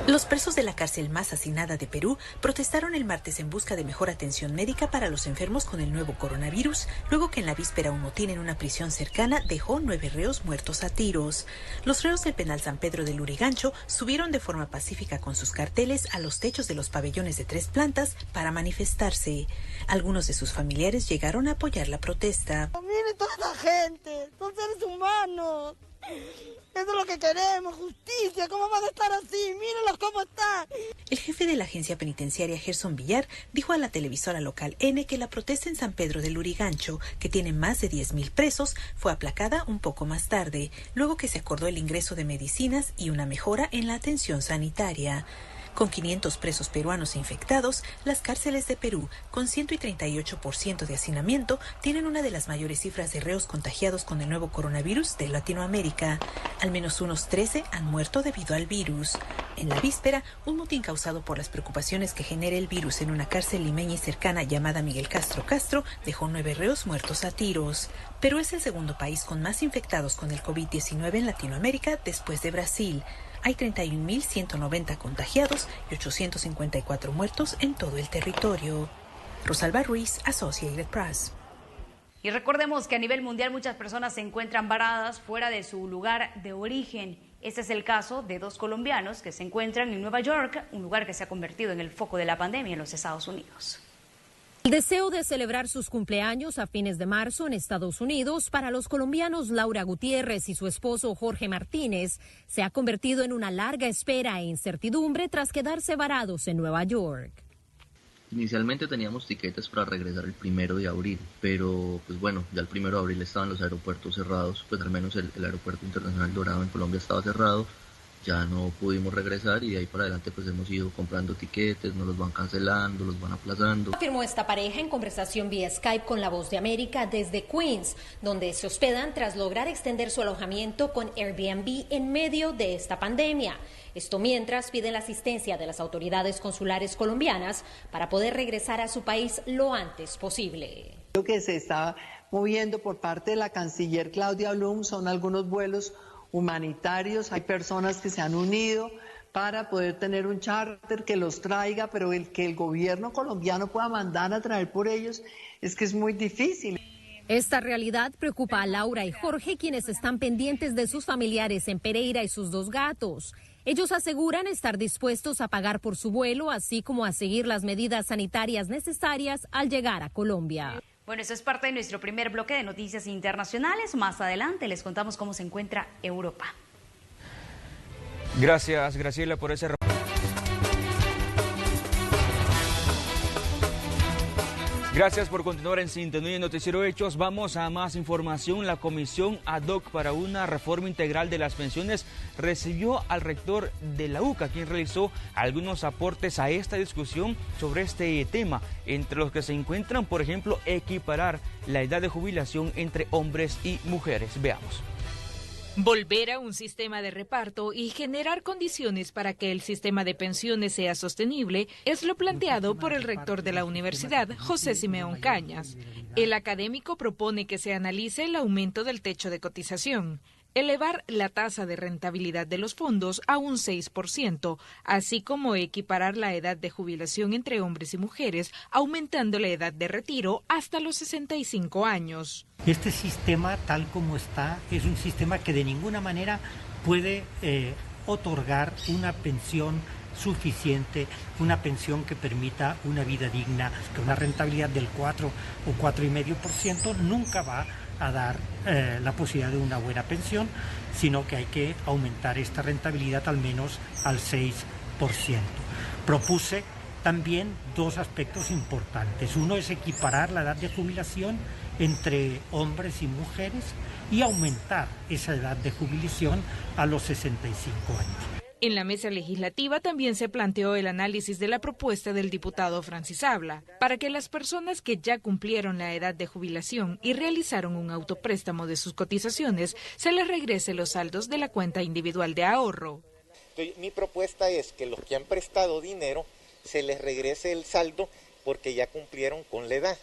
Los presos de la cárcel más hacinada de Perú protestaron el martes en busca de mejor atención médica para los enfermos con el nuevo coronavirus, luego que en la víspera un motín en una prisión cercana dejó 9 reos muertos a tiros. Los reos del penal San Pedro del Lurigancho subieron de forma pacífica con sus carteles a los techos de los pabellones de 3 plantas para manifestarse. Algunos de sus familiares llegaron a apoyar la protesta. Miren toda esta gente, son seres humanos. Eso es lo que queremos, justicia. ¿Cómo van a estar así? Mírenlos cómo están. El jefe de la agencia penitenciaria, Gerson Villar, dijo a la televisora local N que la protesta en San Pedro del Lurigancho, que tiene más de 10.000 presos, fue aplacada un poco más tarde, luego que se acordó el ingreso de medicinas y una mejora en la atención sanitaria. Con 500 presos peruanos infectados, las cárceles de Perú, con 138% de hacinamiento, tienen una de las mayores cifras de reos contagiados con el nuevo coronavirus de Latinoamérica. Al menos unos 13 han muerto debido al virus. En la víspera, un motín causado por las preocupaciones que genera el virus en una cárcel limeña y cercana llamada Miguel Castro Castro dejó 9 reos muertos a tiros. Perú es el segundo país con más infectados con el COVID-19 en Latinoamérica después de Brasil. Hay 31.190 contagiados y 854 muertos en todo el territorio. Rosalba Ruiz, Associated Press. Y recordemos que a nivel mundial muchas personas se encuentran varadas fuera de su lugar de origen. Este es el caso de 2 colombianos que se encuentran en Nueva York, un lugar que se ha convertido en el foco de la pandemia en los Estados Unidos. El deseo de celebrar sus cumpleaños a fines de marzo en Estados Unidos para los colombianos Laura Gutiérrez y su esposo Jorge Martínez se ha convertido en una larga espera e incertidumbre tras quedarse varados en Nueva York. Inicialmente teníamos tiquetes para regresar el 1 de abril, pero pues bueno, ya el 1 de abril estaban los aeropuertos cerrados, pues al menos el aeropuerto internacional Dorado en Colombia estaba cerrado. Ya no pudimos regresar y de ahí para adelante pues hemos ido comprando tiquetes, nos los van cancelando, los van aplazando. Afirmó esta pareja en conversación vía Skype con La Voz de América desde Queens, donde se hospedan tras lograr extender su alojamiento con Airbnb en medio de esta pandemia. Esto mientras piden la asistencia de las autoridades consulares colombianas para poder regresar a su país lo antes posible. Lo que se está moviendo por parte de la canciller Claudia Blum son algunos vuelos humanitarios, hay personas que se han unido para poder tener un charter que los traiga, pero el que el gobierno colombiano pueda mandar a traer por ellos es que es muy difícil. Esta realidad preocupa a Laura y Jorge, quienes están pendientes de sus familiares en Pereira y sus 2 gatos. Ellos aseguran estar dispuestos a pagar por su vuelo, así como a seguir las medidas sanitarias necesarias al llegar a Colombia. Bueno, eso es parte de nuestro primer bloque de noticias internacionales. Más adelante les contamos cómo se encuentra Europa. Gracias, Graciela, por ese reporte. Gracias por continuar en sintonía en Noticiero Hechos. Vamos a más información. La Comisión Ad Hoc para una Reforma Integral de las Pensiones recibió al rector de la UCA, quien realizó algunos aportes a esta discusión sobre este tema, entre los que se encuentran, por ejemplo, equiparar la edad de jubilación entre hombres y mujeres. Veamos. Volver a un sistema de reparto y generar condiciones para que el sistema de pensiones sea sostenible es lo planteado por el rector de la universidad, José Simeón Cañas. El académico propone que se analice el aumento del techo de cotización, elevar la tasa de rentabilidad de los fondos a un 6%, así como equiparar la edad de jubilación entre hombres y mujeres, aumentando la edad de retiro hasta los 65 años. Este sistema, tal como está, es un sistema que de ninguna manera puede otorgar una pensión suficiente, una pensión que permita una vida digna, que una rentabilidad del 4 o 4,5% nunca va a dar la posibilidad de una buena pensión, sino que hay que aumentar esta rentabilidad al menos al 6%. Propuse también dos aspectos importantes. Uno es equiparar la edad de jubilación entre hombres y mujeres y aumentar esa edad de jubilación a los 65 años. En la mesa legislativa también se planteó el análisis de la propuesta del diputado Francis Habla para que las personas que ya cumplieron la edad de jubilación y realizaron un autopréstamo de sus cotizaciones se les regrese los saldos de la cuenta individual de ahorro. Mi propuesta es que los que han prestado dinero se les regrese el saldo porque ya cumplieron con la edad.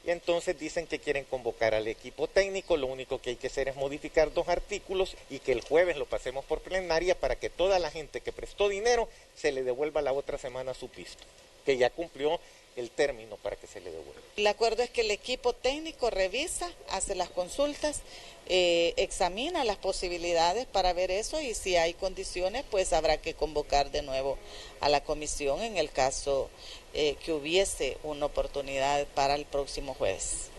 Y entonces dicen que quieren convocar al equipo técnico, lo único que hay que hacer es modificar 2 artículos y que el jueves lo pasemos por plenaria para que toda la gente que prestó dinero se le devuelva la otra semana su pisto, que ya cumplió el término para que se le devuelva. El acuerdo es que el equipo técnico revisa, hace las consultas, examina las posibilidades para ver eso y si hay condiciones pues habrá que convocar de nuevo a la comisión en el caso que hubiese una oportunidad para el próximo jueves.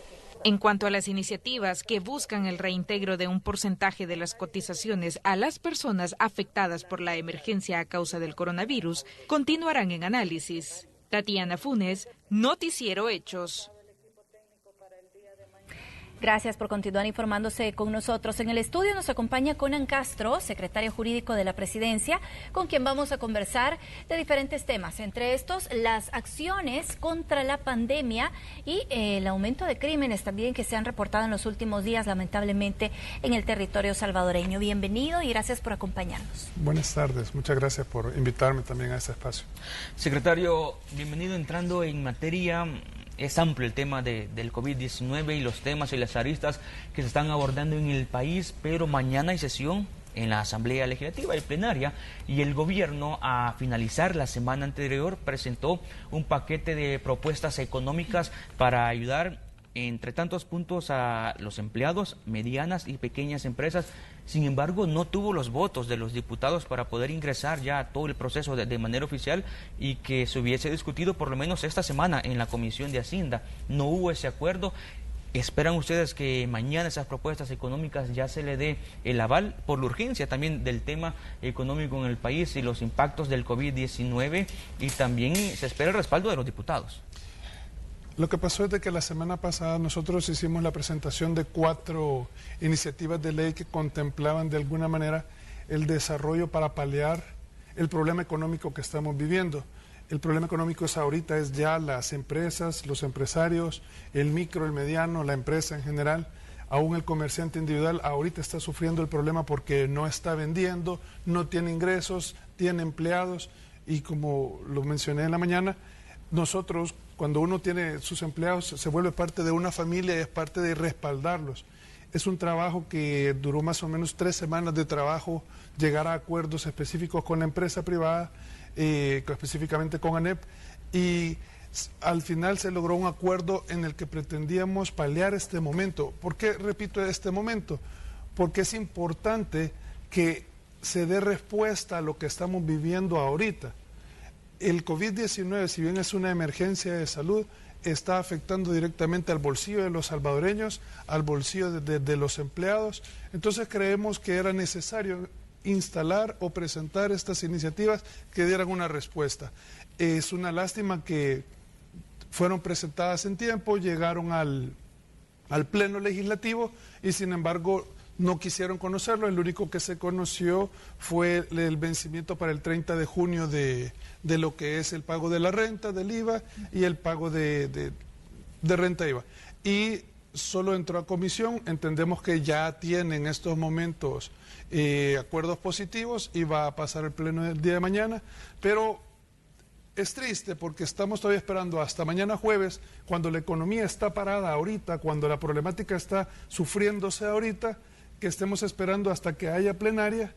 En cuanto a las iniciativas que buscan el reintegro de un porcentaje de las cotizaciones a las personas afectadas por la emergencia a causa del coronavirus, continuarán en análisis. Tatiana Funes, Noticiero Hechos. Gracias por continuar informándose con nosotros. En el estudio nos acompaña Conan Castro, secretario jurídico de la Presidencia, con quien vamos a conversar de diferentes temas, entre estos las acciones contra la pandemia y el aumento de crímenes también que se han reportado en los últimos días, lamentablemente, en el territorio salvadoreño. Bienvenido y gracias por acompañarnos. Buenas tardes, muchas gracias por invitarme también a este espacio. Secretario, bienvenido. Entrando en materia. Es amplio el tema del COVID-19 y los temas y las aristas que se están abordando en el país, pero mañana hay sesión en la Asamblea Legislativa y plenaria y el gobierno, a finalizar la semana anterior, presentó un paquete de propuestas económicas para ayudar, entre tantos puntos, a los empleados, medianas y pequeñas empresas. Sin embargo, no tuvo los votos de los diputados para poder ingresar ya a todo el proceso de manera oficial y que se hubiese discutido por lo menos esta semana en la Comisión de Hacienda. No hubo ese acuerdo. ¿Esperan ustedes que mañana esas propuestas económicas ya se le dé el aval por la urgencia también del tema económico en el país y los impactos del COVID-19? Y también se espera el respaldo de los diputados. Lo que pasó es de que la semana pasada nosotros hicimos la presentación de 4 iniciativas de ley que contemplaban de alguna manera el desarrollo para paliar el problema económico que estamos viviendo. El problema económico es ya las empresas, los empresarios, el micro, el mediano, la empresa en general. Aún el comerciante individual ahorita está sufriendo el problema porque no está vendiendo, no tiene ingresos, tiene empleados y como lo mencioné en la mañana, nosotros cuando uno tiene sus empleados se vuelve parte de una familia y es parte de respaldarlos. Es un trabajo que duró más o menos 3 semanas de trabajo, llegar a acuerdos específicos con la empresa privada, específicamente con ANEP, y al final se logró un acuerdo en el que pretendíamos paliar este momento. ¿Por qué repito este momento? Porque es importante que se dé respuesta a lo que estamos viviendo ahorita. El COVID-19, si bien es una emergencia de salud, está afectando directamente al bolsillo de los salvadoreños, al bolsillo de los empleados. Entonces creemos que era necesario instalar o presentar estas iniciativas que dieran una respuesta. Es una lástima que fueron presentadas en tiempo, llegaron al Pleno Legislativo y sin embargo no quisieron conocerlo. El único que se conoció fue el vencimiento para el 30 de junio de lo que es el pago de la renta, del IVA y el pago de renta IVA. Y solo entró a comisión, entendemos que ya tiene en estos momentos acuerdos positivos y va a pasar el pleno del día de mañana, pero es triste porque estamos todavía esperando hasta mañana jueves, cuando la economía está parada ahorita, cuando la problemática está sufriéndose ahorita, que estemos esperando hasta que haya plenaria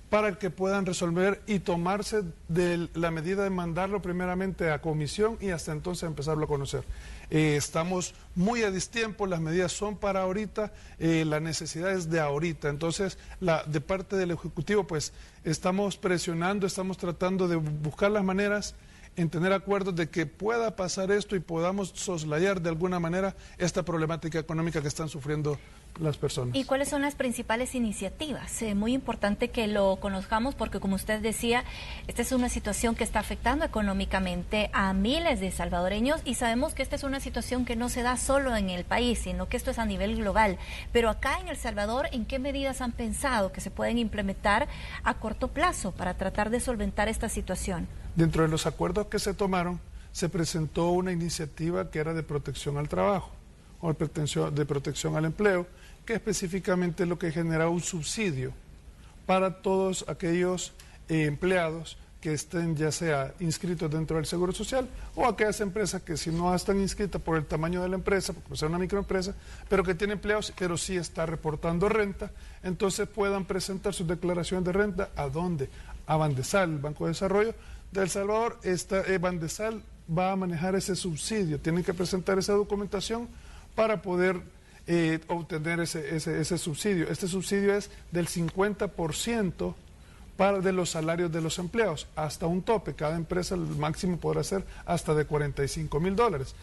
para que puedan resolver y tomarse de la medida de mandarlo primeramente a comisión y hasta entonces empezarlo a conocer. Estamos muy a destiempo, las medidas son para ahorita, la necesidad es de ahorita. Entonces, de parte del Ejecutivo, pues estamos presionando, estamos tratando de buscar las maneras en tener acuerdos de que pueda pasar esto y podamos soslayar de alguna manera esta problemática económica que están sufriendo las personas. ¿Y cuáles son las principales iniciativas? Muy importante que lo conozcamos porque, como usted decía, esta es una situación que está afectando económicamente a miles de salvadoreños y sabemos que esta es una situación que no se da solo en el país, sino que esto es a nivel global. Pero acá en El Salvador, ¿en qué medidas han pensado que se pueden implementar a corto plazo para tratar de solventar esta situación? Dentro de los acuerdos que se tomaron, se presentó una iniciativa que era de protección al trabajo o de protección al empleo, que específicamente lo que genera un subsidio para todos aquellos empleados que estén ya sea inscritos dentro del Seguro Social o aquellas empresas que si no están inscritas por el tamaño de la empresa, porque sea una microempresa, pero que tiene empleados, pero sí está reportando renta, entonces puedan presentar sus declaraciones de renta. ¿A dónde? A Bandesal, el Banco de Desarrollo de El Salvador. Bandesal va a manejar ese subsidio, tienen que presentar esa documentación para poder obtener ese subsidio. Este subsidio es del 50% de los salarios de los empleados, hasta un tope. Cada empresa el máximo podrá ser hasta de $45,000.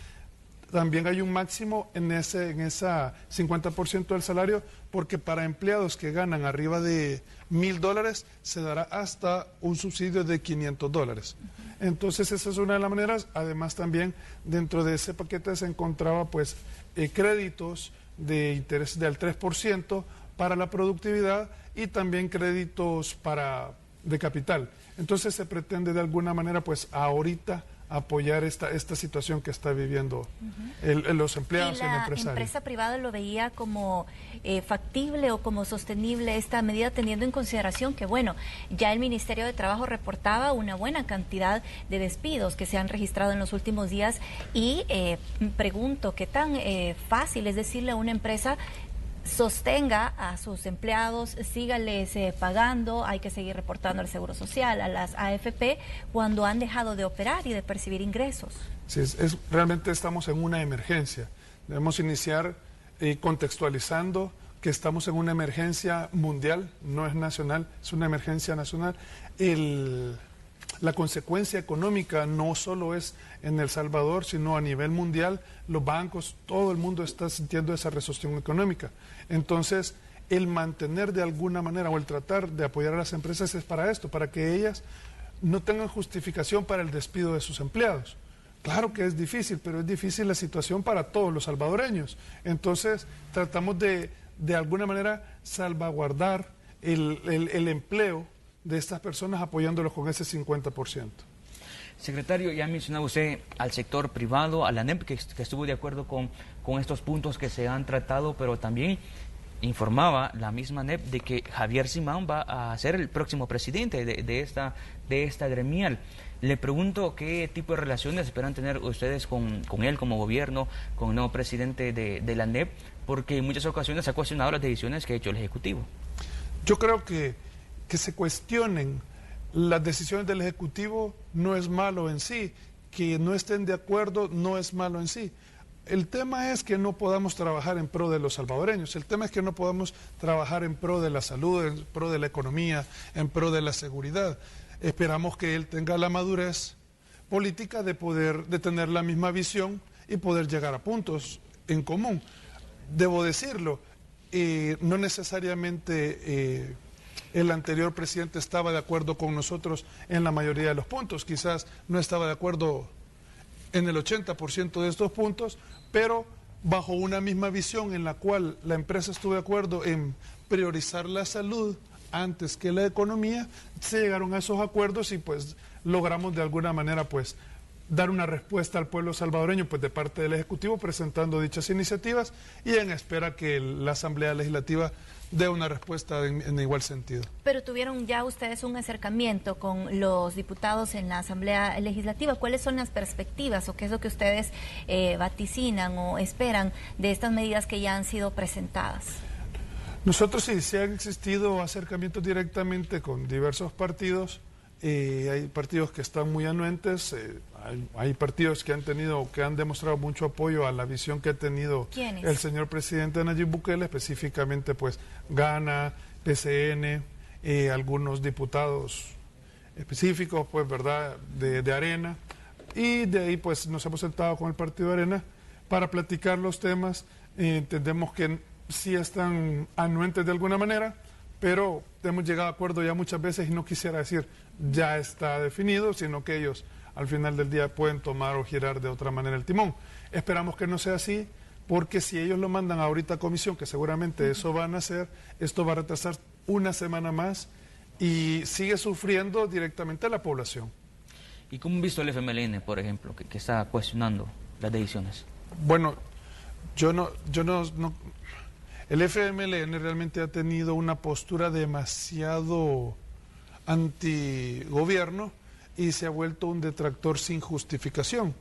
También hay un máximo en esa 50% del salario, porque para empleados que ganan arriba de $1,000 se dará hasta un subsidio de $500. Entonces esa es una de las maneras. Además también dentro de ese paquete se encontraba pues créditos de interés del 3% para la productividad y también créditos de capital. Entonces se pretende de alguna manera pues ahorita apoyar esta situación que está viviendo los empleados y el empresario. ¿La empresa privada lo veía como factible o como sostenible esta medida, teniendo en consideración que, bueno, ya el Ministerio de Trabajo reportaba una buena cantidad de despidos que se han registrado en los últimos días? Y pregunto, ¿qué tan fácil es decirle a una empresa: sostenga a sus empleados, sígales pagando, hay que seguir reportando al Seguro Social, a las AFP, cuando han dejado de operar y de percibir ingresos? Sí, realmente estamos en una emergencia. Debemos iniciar contextualizando que estamos en una emergencia mundial, no es nacional, es una emergencia nacional. La consecuencia económica no solo es en El Salvador, sino a nivel mundial. Los bancos, todo el mundo está sintiendo esa recesión económica. Entonces, el mantener de alguna manera o el tratar de apoyar a las empresas es para esto, para que ellas no tengan justificación para el despido de sus empleados. Claro que es difícil, pero es difícil la situación para todos los salvadoreños. Entonces, tratamos de alguna manera salvaguardar el empleo de estas personas, apoyándolos con ese 50%. Secretario, ya mencionaba usted al sector privado, a la ANEP, que estuvo de acuerdo con estos puntos que se han tratado, pero también informaba la misma ANEP de que Javier Simán va a ser el próximo presidente de esta gremial. Le pregunto qué tipo de relaciones esperan tener ustedes con él como gobierno, con el nuevo presidente de la ANEP, porque en muchas ocasiones ha cuestionado las decisiones que ha hecho el Ejecutivo. Yo creo que se cuestionen las decisiones del Ejecutivo no es malo en sí, que no estén de acuerdo no es malo en sí. El tema es que no podamos trabajar en pro de los salvadoreños, el tema es que no podamos trabajar en pro de la salud, en pro de la economía, en pro de la seguridad. Esperamos que él tenga la madurez política de tener la misma visión y poder llegar a puntos en común. Debo decirlo, no necesariamente el anterior presidente estaba de acuerdo con nosotros en la mayoría de los puntos, quizás no estaba de acuerdo en el 80% de estos puntos, pero bajo una misma visión en la cual la empresa estuvo de acuerdo en priorizar la salud antes que la economía, se llegaron a esos acuerdos y pues logramos de alguna manera pues dar una respuesta al pueblo salvadoreño pues de parte del Ejecutivo presentando dichas iniciativas y en espera que la Asamblea Legislativa dé una respuesta en igual sentido. Pero tuvieron ya ustedes un acercamiento con los diputados en la Asamblea Legislativa. ¿Cuáles son las perspectivas o qué es lo que ustedes vaticinan o esperan de estas medidas que ya han sido presentadas? Nosotros sí han existido acercamientos directamente con diversos partidos. Hay partidos que están muy anuentes, hay partidos que han demostrado mucho apoyo a la visión que ha tenido el señor presidente Nayib Bukele, específicamente pues Gana, PCN, algunos diputados específicos pues verdad de Arena, y de ahí pues nos hemos sentado con el partido de Arena para platicar los temas. Entendemos que sí están anuentes de alguna manera, pero hemos llegado a acuerdo ya muchas veces y no quisiera decir ya está definido, sino que ellos al final del día pueden tomar o girar de otra manera el timón. Esperamos que no sea así, porque si ellos lo mandan ahorita a comisión, que seguramente eso van a hacer, esto va a retrasar una semana más y sigue sufriendo directamente a la población. ¿Y cómo han visto el FMLN, por ejemplo, que está cuestionando las decisiones? Bueno, el FMLN realmente ha tenido una postura demasiado antigobierno y se ha vuelto un detractor sin justificación.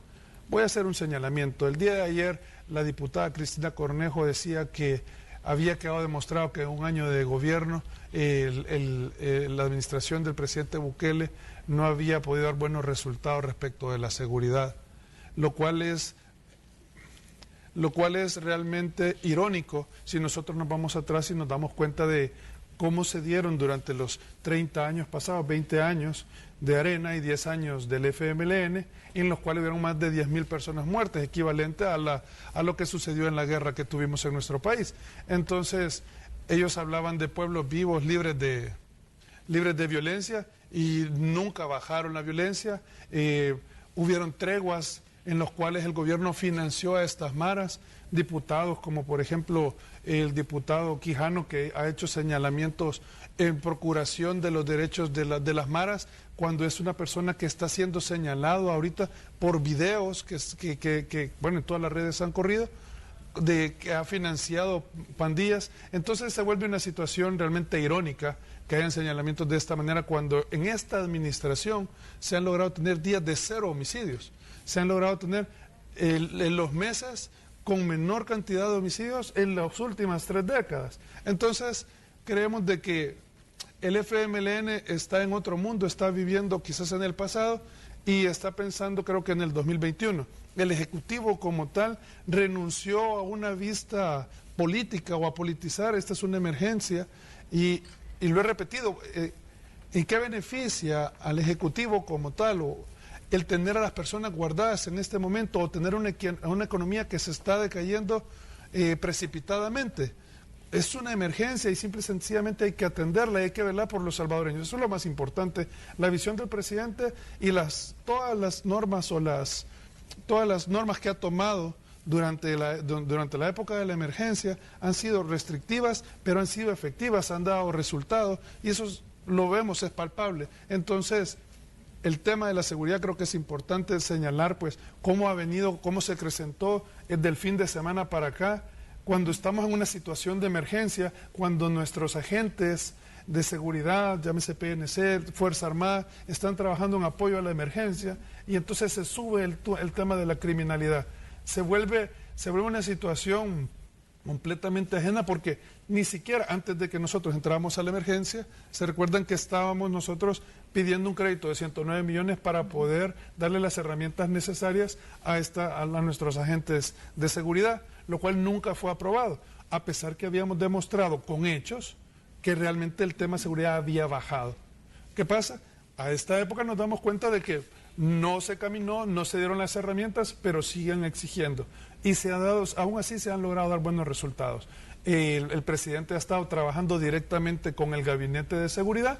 Voy a hacer un señalamiento. El día de ayer la diputada Cristina Cornejo decía que había quedado demostrado que en un año de gobierno la administración del presidente Bukele no había podido dar buenos resultados respecto de la seguridad, lo cual es realmente irónico si nosotros nos vamos atrás y nos damos cuenta de cómo se dieron durante los 30 años pasados, 20 años de Arena y 10 años del FMLN, en los cuales hubieron más de 10.000 personas muertas, equivalente a lo que sucedió en la guerra que tuvimos en nuestro país. Entonces, ellos hablaban de pueblos vivos, libres de violencia, y nunca bajaron la violencia. Hubieron treguas en los cuales el gobierno financió a estas maras, diputados como por ejemplo el diputado Quijano, que ha hecho señalamientos en procuración de los derechos de las maras, cuando es una persona que está siendo señalado ahorita por videos que bueno, en todas las redes han corrido, de que ha financiado pandillas. Entonces se vuelve una situación realmente irónica que hayan señalamientos de esta manera, cuando en esta administración se han logrado tener días de 0 homicidios. Se han logrado tener en los meses con menor cantidad de homicidios en las últimas 3 décadas. Entonces, creemos de que el FMLN está en otro mundo, está viviendo quizás en el pasado y está pensando, creo que en el 2021. El Ejecutivo como tal renunció a una vista política o a politizar. Esta es una emergencia y lo he repetido. ¿En qué beneficia al Ejecutivo como tal el tener a las personas guardadas en este momento o tener una economía que se está decayendo precipitadamente? Es una emergencia y simple y sencillamente hay que atenderla y hay que velar por los salvadoreños. Eso es lo más importante. La visión del presidente y todas las normas que ha tomado durante la época de la emergencia han sido restrictivas, pero han sido efectivas, han dado resultados y eso lo vemos, es palpable. Entonces, el tema de la seguridad creo que es importante señalar pues cómo se acrecentó desde el fin de semana para acá, cuando estamos en una situación de emergencia, cuando nuestros agentes de seguridad, llámese PNC, Fuerza Armada, están trabajando en apoyo a la emergencia y entonces se sube el tema de la criminalidad. Se vuelve una situación completamente ajena, porque ni siquiera antes de que nosotros entráramos a la emergencia, se recuerdan que estábamos nosotros pidiendo un crédito de 109 millones para poder darle las herramientas necesarias a nuestros agentes de seguridad, lo cual nunca fue aprobado, a pesar que habíamos demostrado con hechos que realmente el tema de seguridad había bajado. ¿Qué pasa? A esta época nos damos cuenta de que No se caminó, no se dieron las herramientas, pero siguen exigiendo. Y aún así se han logrado dar buenos resultados. El presidente ha estado trabajando directamente con el gabinete de seguridad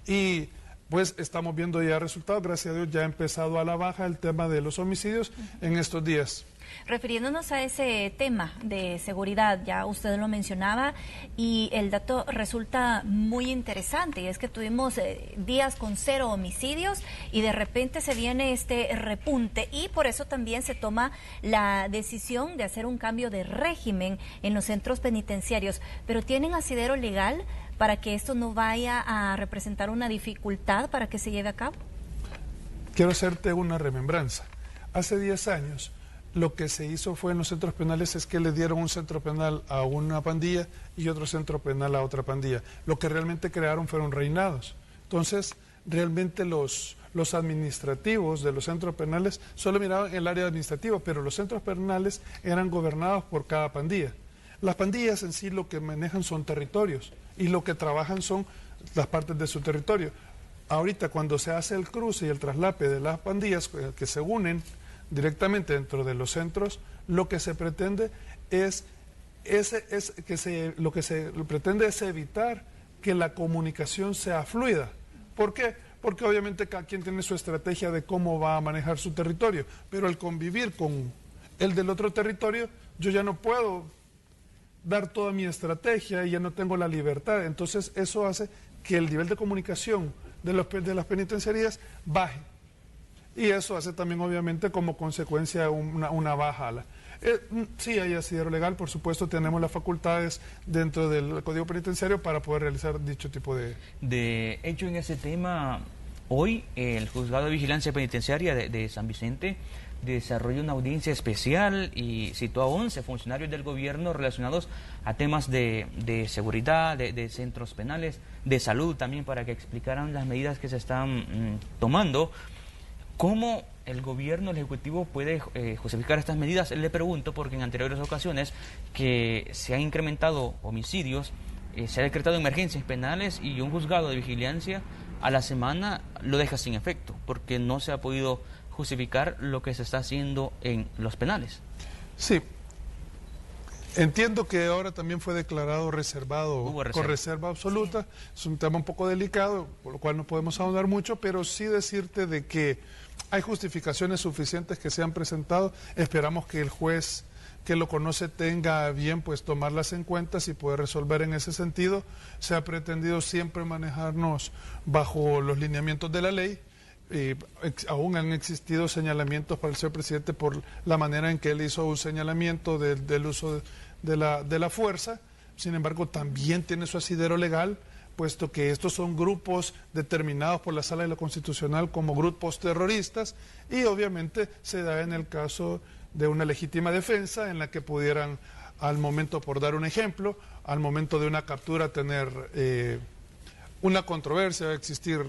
y pues estamos viendo ya resultados. Gracias a Dios ya ha empezado a la baja el tema de los homicidios en estos días. Refiriéndonos a ese tema de seguridad, ya usted lo mencionaba y el dato resulta muy interesante, y es que tuvimos días con 0 homicidios y de repente se viene este repunte, y por eso también se toma la decisión de hacer un cambio de régimen en los centros penitenciarios. Pero ¿tienen asidero legal para que esto no vaya a representar una dificultad para que se lleve a cabo? Quiero hacerte una remembranza. Hace 10 años lo que se hizo fue en los centros penales es que le dieron un centro penal a una pandilla y otro centro penal a otra pandilla. Lo que realmente crearon fueron reinados. Entonces, realmente los administrativos de los centros penales solo miraban el área administrativa, pero los centros penales eran gobernados por cada pandilla. Las pandillas en sí lo que manejan son territorios y lo que trabajan son las partes de su territorio. Ahorita cuando se hace el cruce y el traslape de las pandillas que se unen directamente dentro de los centros, lo que se pretende es evitar que la comunicación sea fluida. ¿Por qué? Porque obviamente cada quien tiene su estrategia de cómo va a manejar su territorio, pero al convivir con el del otro territorio, yo ya no puedo dar toda mi estrategia y ya no tengo la libertad. Entonces eso hace que el nivel de comunicación de las penitenciarías baje. Y eso hace también, obviamente, como consecuencia una baja. Sí hay asidero legal, por supuesto, tenemos las facultades dentro del Código Penitenciario para poder realizar dicho tipo de hecho. En ese tema, hoy el Juzgado de Vigilancia Penitenciaria de San Vicente desarrolla una audiencia especial y citó a 11 funcionarios del gobierno relacionados a temas de seguridad, de centros penales, de salud también, para que explicaran las medidas que se están tomando. ¿Cómo el gobierno, el Ejecutivo, puede justificar estas medidas? Le pregunto porque en anteriores ocasiones que se han incrementado homicidios, se ha decretado emergencias penales y un juzgado de vigilancia a la semana lo deja sin efecto porque no se ha podido justificar lo que se está haciendo en los penales. Sí. Entiendo que ahora también fue declarado reservado, con reserva absoluta. Sí. Es un tema un poco delicado, por lo cual no podemos ahondar mucho, pero sí decirte de que hay justificaciones suficientes que se han presentado. Esperamos que el juez que lo conoce tenga bien pues tomarlas en cuenta y poder resolver en ese sentido. Se ha pretendido siempre manejarnos bajo los lineamientos de la ley. Aún han existido señalamientos para el señor presidente por la manera en que él hizo un señalamiento del uso de la fuerza. Sin embargo, también tiene su asidero legal, puesto que estos son grupos determinados por la Sala de lo Constitucional como grupos terroristas, y obviamente se da en el caso de una legítima defensa en la que pudieran, al momento, por dar un ejemplo, al momento de una captura tener una controversia, existir,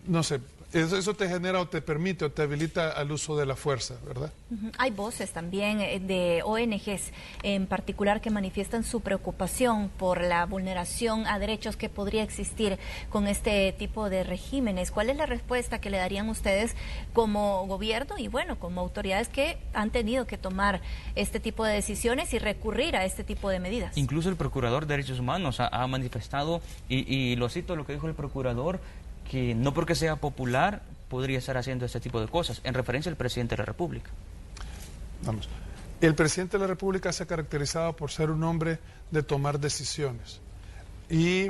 no sé, eso te genera o te permite o te habilita al uso de la fuerza, ¿verdad? Hay voces también de ONGs en particular que manifiestan su preocupación por la vulneración a derechos que podría existir con este tipo de regímenes. ¿Cuál es la respuesta que le darían ustedes como gobierno y, bueno, como autoridades que han tenido que tomar este tipo de decisiones y recurrir a este tipo de medidas? Incluso el Procurador de Derechos Humanos ha manifestado, y lo cito lo que dijo el Procurador, que no porque sea popular podría estar haciendo este tipo de cosas, en referencia al presidente de la República. Vamos. El presidente de la República se ha caracterizado por ser un hombre de tomar decisiones. Y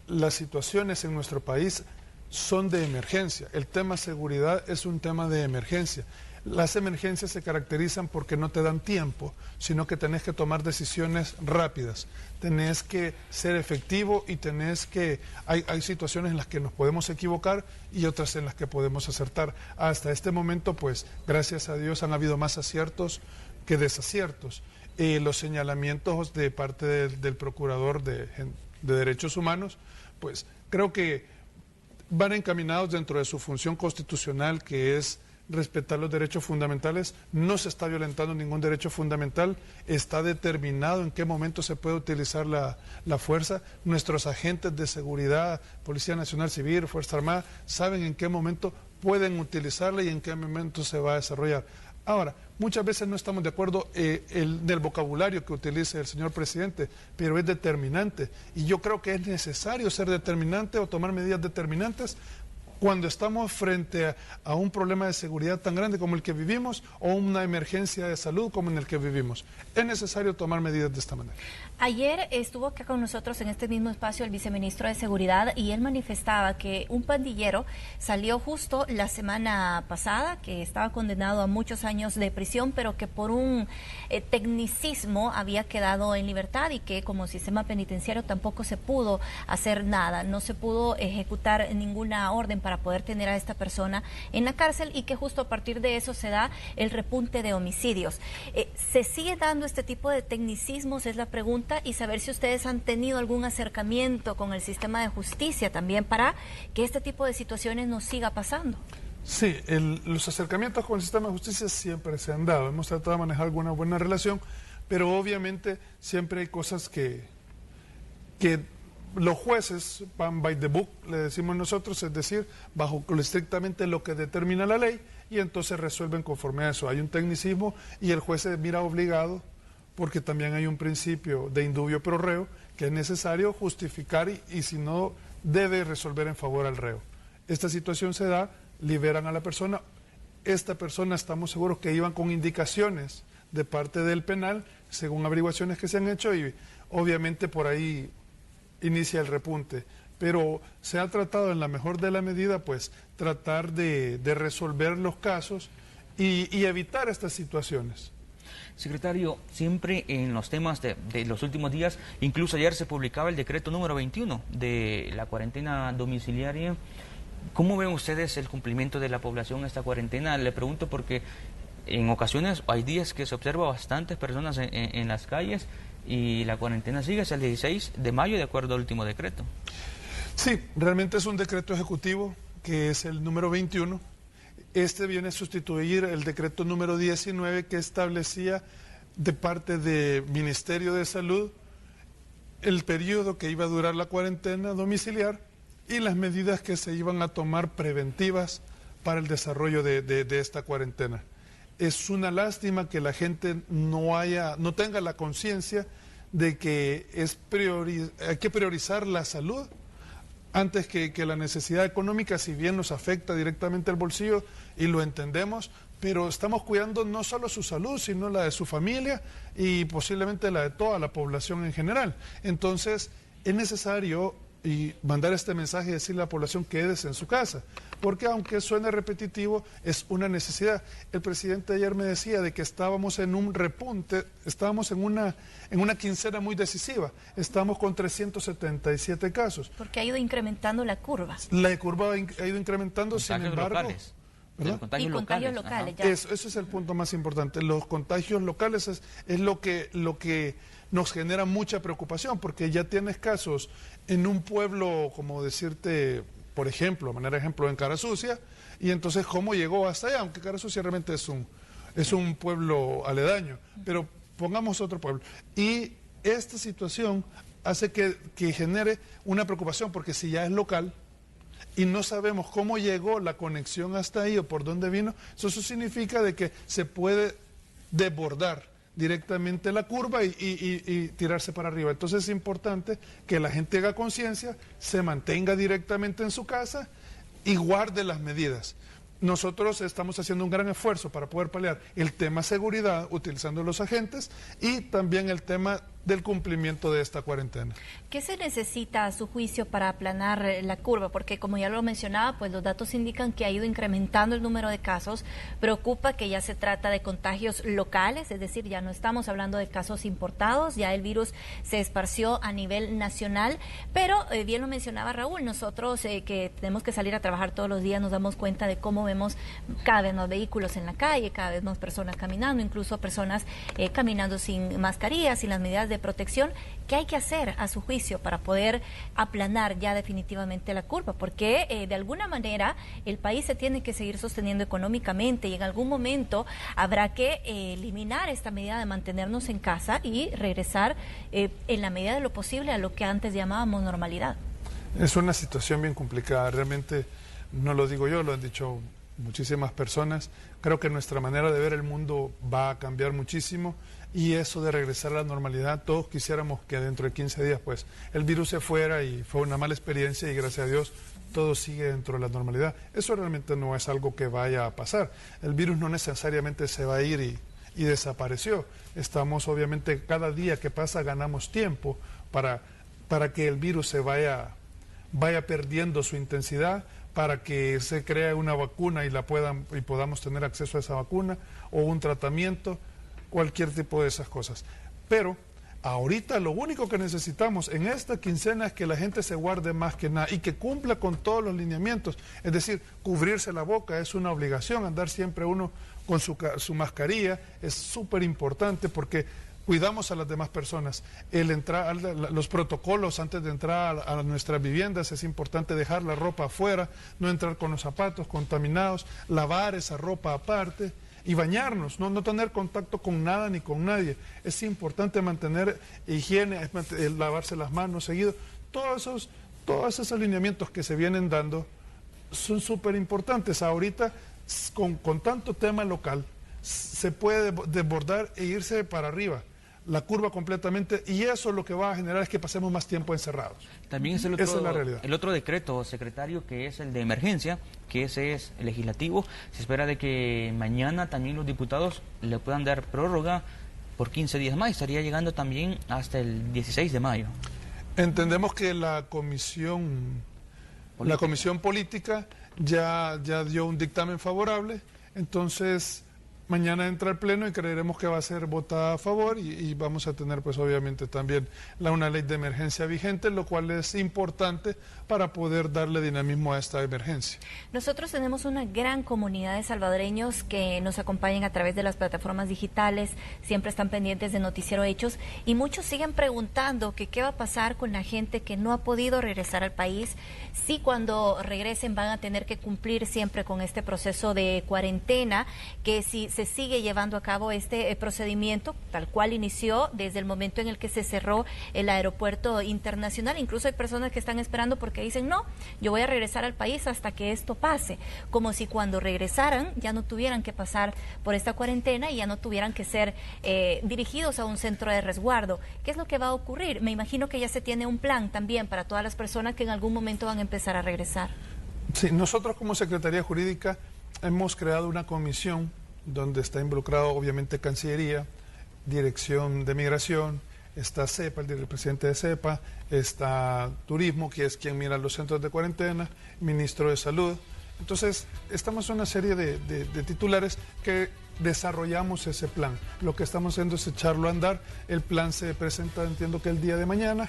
las situaciones en nuestro país son de emergencia. El tema seguridad es un tema de emergencia. Las emergencias se caracterizan porque no te dan tiempo, sino que tenés que tomar decisiones rápidas, tenés que ser efectivo y tenés que... Hay situaciones en las que nos podemos equivocar y otras en las que podemos acertar. Hasta este momento, pues, gracias a Dios, han habido más aciertos que desaciertos. Los señalamientos de parte del Procurador de Derechos Humanos, pues, creo que van encaminados dentro de su función constitucional, que es respetar los derechos fundamentales. No se está violentando ningún derecho fundamental, está determinado en qué momento se puede utilizar la fuerza. Nuestros agentes de seguridad, Policía Nacional Civil, Fuerza Armada, saben en qué momento pueden utilizarla y en qué momento se va a desarrollar. Ahora, muchas veces no estamos de acuerdo del vocabulario que utilice el señor presidente, pero es determinante. Y yo creo que es necesario ser determinante o tomar medidas determinantes cuando estamos frente a un problema de seguridad tan grande como el que vivimos o una emergencia de salud como en el que vivimos. Es necesario tomar medidas de esta manera. Ayer estuvo acá con nosotros en este mismo espacio el viceministro de Seguridad y él manifestaba que un pandillero salió justo la semana pasada, que estaba condenado a muchos años de prisión, pero que por un tecnicismo había quedado en libertad y que como sistema penitenciario tampoco se pudo hacer nada, no se pudo ejecutar ninguna orden para poder tener a esta persona en la cárcel y que justo a partir de eso se da el repunte de homicidios. ¿Se sigue dando este tipo de tecnicismos? Es la pregunta, y saber si ustedes han tenido algún acercamiento con el sistema de justicia también para que este tipo de situaciones no siga pasando. Sí, los acercamientos con el sistema de justicia siempre se han dado. Hemos tratado de manejar alguna buena relación, pero obviamente siempre hay cosas que los jueces van by the book, le decimos nosotros, es decir, bajo estrictamente lo que determina la ley, y entonces resuelven conforme a eso. Hay un tecnicismo y el juez se mira obligado, porque también hay un principio de indubio pro reo, que es necesario justificar y si no, debe resolver en favor al reo. Esta situación se da, liberan a la persona. Esta persona estamos seguros que iban con indicaciones de parte del penal, según averiguaciones que se han hecho, y obviamente por ahí inicia el repunte. Pero se ha tratado en la mejor de la medida, pues, tratar de resolver los casos y evitar estas situaciones. Secretario, siempre en los temas de los últimos días, incluso ayer se publicaba el decreto número 21 de la cuarentena domiciliaria. ¿Cómo ven ustedes el cumplimiento de la población a esta cuarentena? Le pregunto porque en ocasiones hay días que se observa bastantes personas en las calles y la cuarentena sigue hasta el 16 de mayo de acuerdo al último decreto. Sí, realmente es un decreto ejecutivo que es el número 21. Este viene a sustituir el decreto número 19 que establecía de parte del Ministerio de Salud el periodo que iba a durar la cuarentena domiciliar y las medidas que se iban a tomar preventivas para el desarrollo de esta cuarentena. Es una lástima que la gente no tenga la conciencia de que hay que priorizar la salud antes que la necesidad económica, si bien nos afecta directamente el bolsillo y lo entendemos, pero estamos cuidando no solo su salud, sino la de su familia y posiblemente la de toda la población en general. Entonces, es necesario mandar este mensaje y decirle a la población quédese en su casa, porque aunque suene repetitivo, es una necesidad. El presidente ayer me decía de que estábamos en un repunte, estábamos en una quincena muy decisiva, estamos con 377 casos. Porque ha ido incrementando la curva. La curva ha ido incrementando, sin embargo... Locales. Y contagios locales. Ya. Ese es el punto más importante. Los contagios locales es lo que nos genera mucha preocupación, porque ya tienes casos en un pueblo, como decirte, por ejemplo, en Carasucia, y entonces cómo llegó hasta allá, aunque Carasucia realmente es un pueblo aledaño, pero pongamos otro pueblo. Y esta situación hace que genere una preocupación, porque si ya es local y no sabemos cómo llegó la conexión hasta ahí o por dónde vino, eso significa de que se puede desbordar directamente la curva y tirarse para arriba. Entonces es importante que la gente haga conciencia, se mantenga directamente en su casa y guarde las medidas. Nosotros estamos haciendo un gran esfuerzo para poder paliar el tema seguridad utilizando los agentes y también el tema del cumplimiento de esta cuarentena. ¿Qué se necesita a su juicio para aplanar la curva? Porque como ya lo mencionaba, pues los datos indican que ha ido incrementando el número de casos. Preocupa que ya se trata de contagios locales, es decir, ya no estamos hablando de casos importados, ya el virus se esparció a nivel nacional, pero bien lo mencionaba Raúl, nosotros que tenemos que salir a trabajar todos los días nos damos cuenta de cómo vemos cada vez más vehículos en la calle, cada vez más personas caminando, incluso personas caminando sin mascarillas, sin las medidas de protección. ¿Qué hay que hacer a su juicio para poder aplanar ya definitivamente la curva? Porque de alguna manera el país se tiene que seguir sosteniendo económicamente y en algún momento habrá que eliminar esta medida de mantenernos en casa y regresar en la medida de lo posible a lo que antes llamábamos normalidad. Es una situación bien complicada, realmente no lo digo yo, lo han dicho muchísimas personas. Creo que nuestra manera de ver el mundo va a cambiar muchísimo y eso de regresar a la normalidad, todos quisiéramos que dentro de 15 días pues el virus se fuera y fue una mala experiencia y gracias a Dios todo sigue dentro de la normalidad. Eso realmente no es algo que vaya a pasar. El virus no necesariamente se va a ir y desapareció. Estamos obviamente, cada día que pasa ganamos tiempo para que el virus se vaya perdiendo su intensidad, para que se cree una vacuna y podamos tener acceso a esa vacuna o un tratamiento, cualquier tipo de esas cosas. Pero ahorita lo único que necesitamos en esta quincena es que la gente se guarde más que nada y que cumpla con todos los lineamientos. Es decir, cubrirse la boca es una obligación, andar siempre uno con su mascarilla es súper importante porque cuidamos a las demás personas. Los protocolos antes de entrar a nuestras viviendas, es importante dejar la ropa afuera, no entrar con los zapatos contaminados, lavar esa ropa aparte y bañarnos, no tener contacto con nada ni con nadie. Es importante mantener higiene, lavarse las manos seguido. Todos esos alineamientos que se vienen dando son súper importantes. Ahorita, con tanto tema local, se puede desbordar e irse para arriba la curva completamente, y eso lo que va a generar es que pasemos más tiempo encerrados. También es esa es la realidad. El otro decreto, secretario, que es el de emergencia, que ese es legislativo. Se espera de que mañana también los diputados le puedan dar prórroga por 15 días más. Estaría llegando también hasta el 16 de mayo. Entendemos que la comisión política ya dio un dictamen favorable, entonces mañana entra al Pleno y creeremos que va a ser votada a favor y vamos a tener pues obviamente también una ley de emergencia vigente, lo cual es importante para poder darle dinamismo a esta emergencia. Nosotros tenemos una gran comunidad de salvadoreños que nos acompañan a través de las plataformas digitales, siempre están pendientes de Noticiero Hechos y muchos siguen preguntando que qué va a pasar con la gente que no ha podido regresar al país, si cuando regresen van a tener que cumplir siempre con este proceso de cuarentena, que si se sigue llevando a cabo este procedimiento tal cual inició desde el momento en el que se cerró el aeropuerto internacional. Incluso hay personas que están esperando porque dicen, no, yo voy a regresar al país hasta que esto pase, como si cuando regresaran ya no tuvieran que pasar por esta cuarentena y ya no tuvieran que ser dirigidos a un centro de resguardo. ¿Qué es lo que va a ocurrir? Me imagino que ya se tiene un plan también para todas las personas que en algún momento van a empezar a regresar. Sí, nosotros como Secretaría Jurídica hemos creado una comisión donde está involucrado obviamente Cancillería, Dirección de Migración, está CEPA, el presidente de CEPA, está Turismo, que es quien mira los centros de cuarentena, Ministro de Salud. Entonces, estamos en una serie de titulares que desarrollamos ese plan. Lo que estamos haciendo es echarlo a andar. El plan se presenta, entiendo que el día de mañana,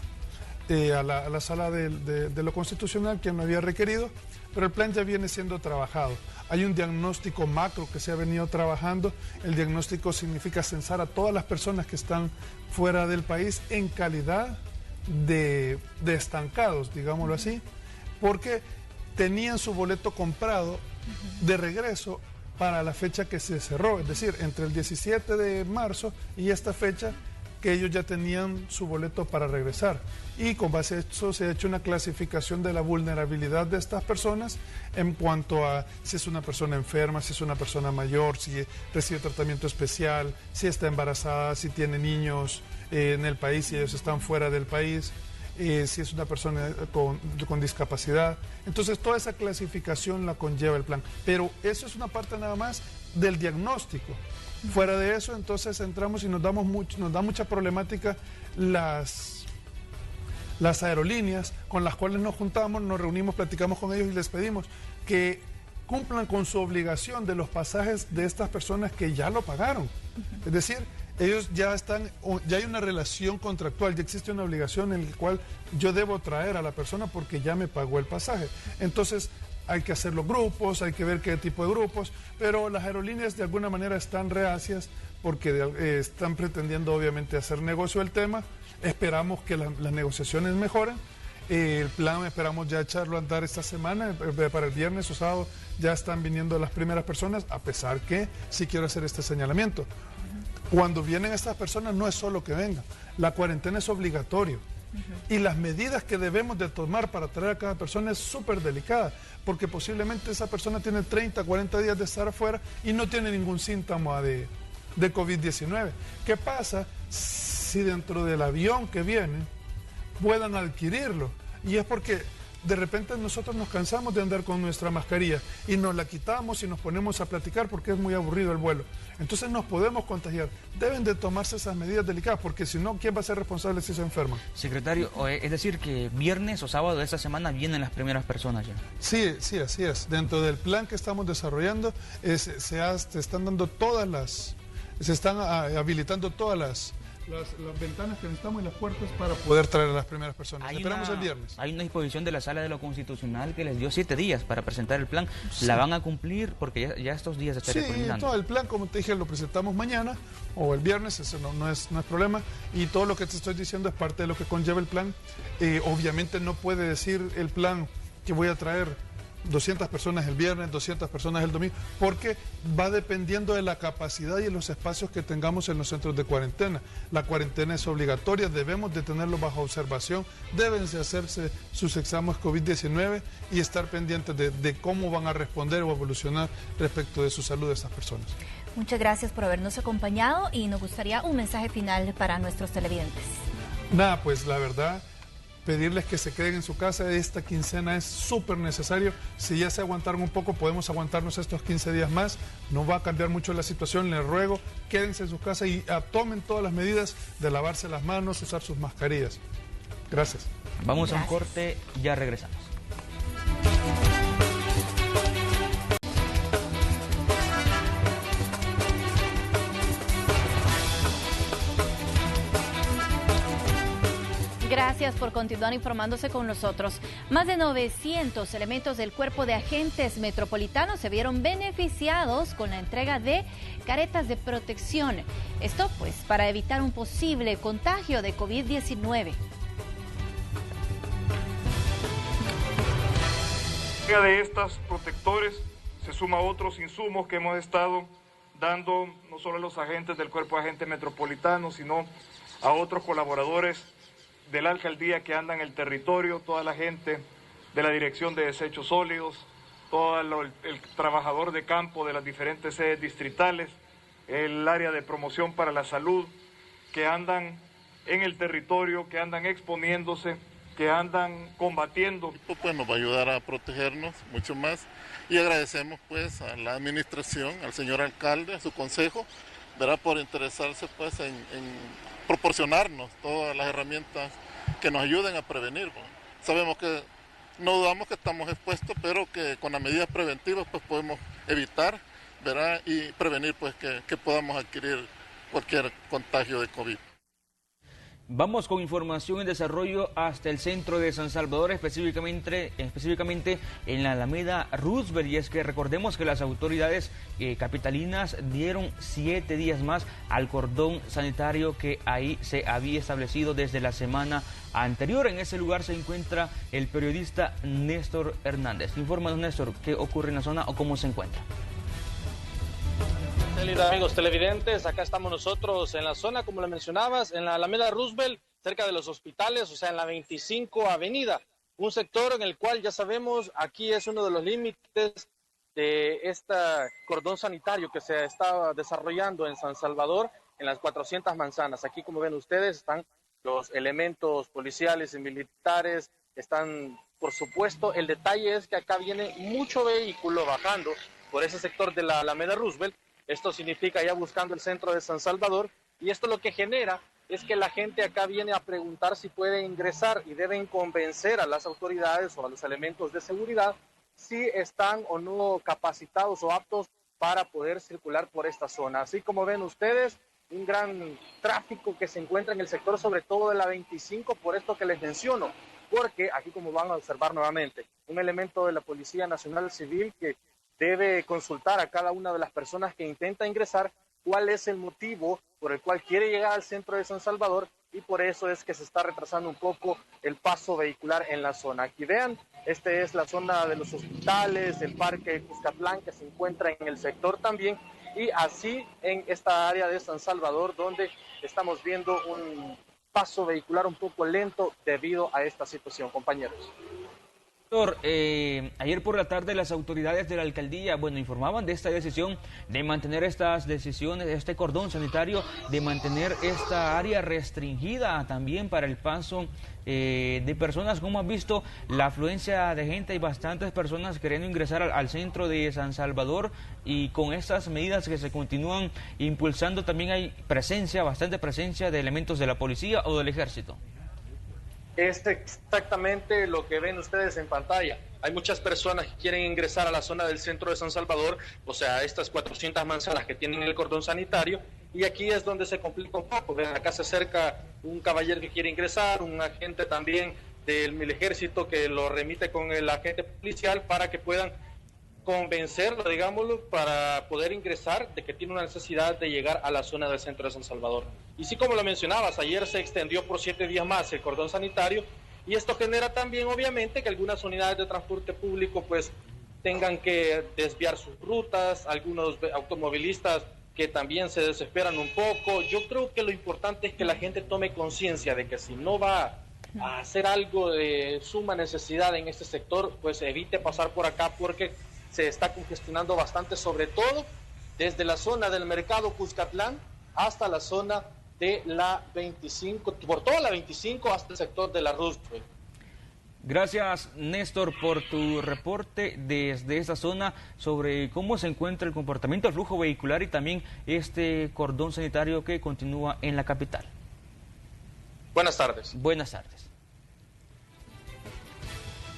a la sala de lo constitucional, quien lo había requerido, pero el plan ya viene siendo trabajado. Hay un diagnóstico macro que se ha venido trabajando. El diagnóstico significa censar a todas las personas que están fuera del país en calidad de estancados, digámoslo así, porque tenían su boleto comprado de regreso para la fecha que se cerró, es decir, entre el 17 de marzo y esta fecha, que ellos ya tenían su boleto para regresar. Y con base a eso se ha hecho una clasificación de la vulnerabilidad de estas personas en cuanto a si es una persona enferma, si es una persona mayor, si recibe tratamiento especial, si está embarazada, si tiene niños en el país, si ellos están fuera del país, si es una persona con discapacidad. Entonces toda esa clasificación la conlleva el plan. Pero eso es una parte nada más del diagnóstico. Fuera de eso, entonces entramos y nos da mucha problemática las aerolíneas con las cuales nos juntamos, nos reunimos, platicamos con ellos y les pedimos que cumplan con su obligación de los pasajes de estas personas que ya lo pagaron. Es decir, ellos ya hay una relación contractual, ya existe una obligación en la cual yo debo traer a la persona porque ya me pagó el pasaje. Entonces, hay que hacer los grupos, hay que ver qué tipo de grupos, pero las aerolíneas de alguna manera están reacias porque están pretendiendo obviamente hacer negocio del tema. Esperamos que las negociaciones mejoren. El plan esperamos ya echarlo a andar esta semana, para el viernes o sábado ya están viniendo las primeras personas, a pesar que sí quiero hacer este señalamiento. Cuando vienen estas personas no es solo que vengan, la cuarentena es obligatorio. Y las medidas que debemos de tomar para traer a cada persona es súper delicada, porque posiblemente esa persona tiene 30, 40 días de estar afuera y no tiene ningún síntoma de COVID-19. ¿Qué pasa si dentro del avión que viene puedan adquirirlo? Y es porque de repente nosotros nos cansamos de andar con nuestra mascarilla y nos la quitamos y nos ponemos a platicar porque es muy aburrido el vuelo. Entonces nos podemos contagiar. Deben de tomarse esas medidas delicadas, porque si no, ¿quién va a ser responsable si se enferma? Secretario, es decir que viernes o sábado de esta semana vienen las primeras personas ya. Sí, así es. Dentro del plan que estamos desarrollando se están habilitando todas las ventanas que necesitamos y las puertas para poder traer a las primeras personas. Esperamos el viernes. Hay una disposición de la Sala de lo Constitucional que les dio 7 días para presentar el plan. Sí. ¿La van a cumplir? Porque ya estos días estaría terminando. Sí, todo el plan, como te dije, lo presentamos mañana o el viernes, eso no es problema. Y todo lo que te estoy diciendo es parte de lo que conlleva el plan. Obviamente no puede decir el plan que voy a traer 200 personas el viernes, 200 personas el domingo, porque va dependiendo de la capacidad y los espacios que tengamos en los centros de cuarentena. La cuarentena es obligatoria, debemos de tenerlo bajo observación, deben de hacerse sus exámenes COVID-19 y estar pendientes de cómo van a responder o evolucionar respecto de su salud de estas personas. Muchas gracias por habernos acompañado y nos gustaría un mensaje final para nuestros televidentes. Nada, pues la verdad, pedirles que se queden en su casa. Esta quincena es súper necesario. Si ya se aguantaron un poco, podemos aguantarnos estos 15 días más. No va a cambiar mucho la situación. Les ruego, quédense en su casa y tomen todas las medidas de lavarse las manos, usar sus mascarillas. Gracias. Vamos a un corte, ya regresamos. Gracias por continuar informándose con nosotros. Más de 900 elementos del Cuerpo de Agentes Metropolitanos se vieron beneficiados con la entrega de caretas de protección. Esto pues para evitar un posible contagio de COVID-19. De estos protectores se suma a otros insumos que hemos estado dando no solo a los agentes del Cuerpo de Agentes Metropolitanos, sino a otros colaboradores de la alcaldía que anda en el territorio, toda la gente de la Dirección de Desechos Sólidos, todo el trabajador de campo de las diferentes sedes distritales, el área de promoción para la salud, que andan en el territorio, que andan exponiéndose, que andan combatiendo. Pues nos va a ayudar a protegernos mucho más y agradecemos pues a la administración, al señor alcalde, a su consejo, ¿verdad?, por interesarse pues en proporcionarnos todas las herramientas que nos ayuden a prevenir. Sabemos que no dudamos que estamos expuestos, pero que con las medidas preventivas pues podemos evitar, ¿verdad?, y prevenir pues que podamos adquirir cualquier contagio de COVID. Vamos con información en desarrollo hasta el centro de San Salvador, específicamente en la Alameda Roosevelt. Y es que recordemos que las autoridades capitalinas dieron 7 días más al cordón sanitario que ahí se había establecido desde la semana anterior. En ese lugar se encuentra el periodista Néstor Hernández. Infórmanos, Néstor, ¿qué ocurre en la zona o cómo se encuentra? Amigos televidentes, acá estamos nosotros en la zona, como le mencionabas, en la Alameda Roosevelt, cerca de los hospitales, o sea, en la 25 Avenida, un sector en el cual ya sabemos, aquí es uno de los límites de este cordón sanitario que se está desarrollando en San Salvador, en las 400 manzanas. Aquí, como ven ustedes, están los elementos policiales y militares, están, por supuesto, el detalle es que acá viene mucho vehículo bajando por ese sector de la Alameda Roosevelt. Esto significa ya buscando el centro de San Salvador, y esto lo que genera es que la gente acá viene a preguntar si puede ingresar y deben convencer a las autoridades o a los elementos de seguridad si están o no capacitados o aptos para poder circular por esta zona. Así como ven ustedes, un gran tráfico que se encuentra en el sector, sobre todo de la 25, por esto que les menciono, porque aquí, como van a observar nuevamente, un elemento de la Policía Nacional Civil que debe consultar a cada una de las personas que intenta ingresar cuál es el motivo por el cual quiere llegar al centro de San Salvador, y por eso es que se está retrasando un poco el paso vehicular en la zona. Aquí vean, esta es la zona de los hospitales, el parque Cuscatlán que se encuentra en el sector también, y así en esta área de San Salvador donde estamos viendo un paso vehicular un poco lento debido a esta situación, compañeros. Doctor, ayer por la tarde las autoridades de la alcaldía, informaban de esta decisión de mantener estas decisiones, este cordón sanitario, de mantener esta área restringida también para el paso de personas. ¿Cómo has visto la afluencia de gente? Hay bastantes personas queriendo ingresar al centro de San Salvador, y con estas medidas que se continúan impulsando también hay bastante presencia de elementos de la policía o del ejército. Es exactamente lo que ven ustedes en pantalla. Hay muchas personas que quieren ingresar a la zona del centro de San Salvador, o sea, estas 400 manzanas que tienen el cordón sanitario, y aquí es donde se complica un poco. Ven, acá se acerca un caballero que quiere ingresar, un agente también del ejército que lo remite con el agente policial para que puedan convencerlo, digámoslo, para poder ingresar, de que tiene una necesidad de llegar a la zona del centro de San Salvador. Y sí, como lo mencionabas, ayer se extendió por 7 días más el cordón sanitario, y esto genera también, obviamente, que algunas unidades de transporte público pues tengan que desviar sus rutas, algunos automovilistas que también se desesperan un poco. Yo creo que lo importante es que la gente tome conciencia de que si no va a hacer algo de suma necesidad en este sector, pues evite pasar por acá, porque se está congestionando bastante, sobre todo desde la zona del mercado Cuscatlán hasta la zona de la 25, por toda la 25 hasta el sector de la Roosevelt. Gracias, Néstor, por tu reporte desde esa zona sobre cómo se encuentra el comportamiento del flujo vehicular y también este cordón sanitario que continúa en la capital. Buenas tardes. Buenas tardes.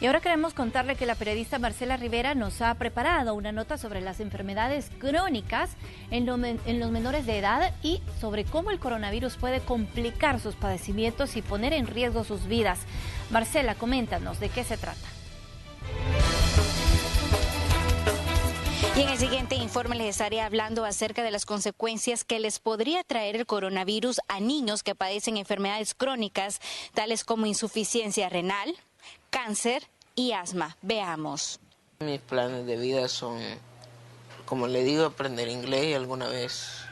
Y ahora queremos contarle que la periodista Marcela Rivera nos ha preparado una nota sobre las enfermedades crónicas en los menores de edad y sobre cómo el coronavirus puede complicar sus padecimientos y poner en riesgo sus vidas. Marcela, coméntanos de qué se trata. Y en el siguiente informe les estaré hablando acerca de las consecuencias que les podría traer el coronavirus a niños que padecen enfermedades crónicas, tales como insuficiencia renal, cáncer y asma. Veamos. Mis planes de vida son, como le digo, aprender inglés y alguna vez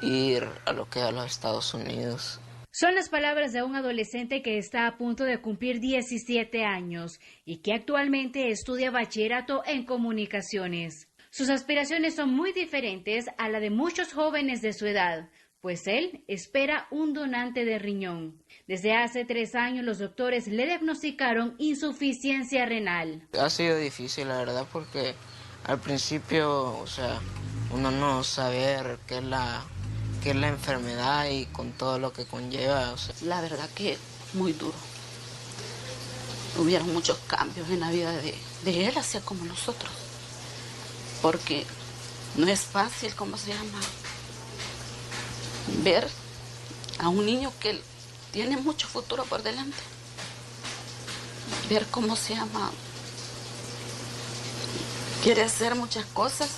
ir a los Estados Unidos. Son las palabras de un adolescente que está a punto de cumplir 17 años y que actualmente estudia bachillerato en comunicaciones. Sus aspiraciones son muy diferentes a la de muchos jóvenes de su edad, pues él espera un donante de riñón. Desde hace 3 años los doctores le diagnosticaron insuficiencia renal. Ha sido difícil, la verdad, porque al principio, uno no sabe qué es la enfermedad y con todo lo que conlleva. La verdad que muy duro. Hubieron muchos cambios en la vida de él, así como nosotros. Porque no es fácil, ver a un niño que tiene mucho futuro por delante. Ver quiere hacer muchas cosas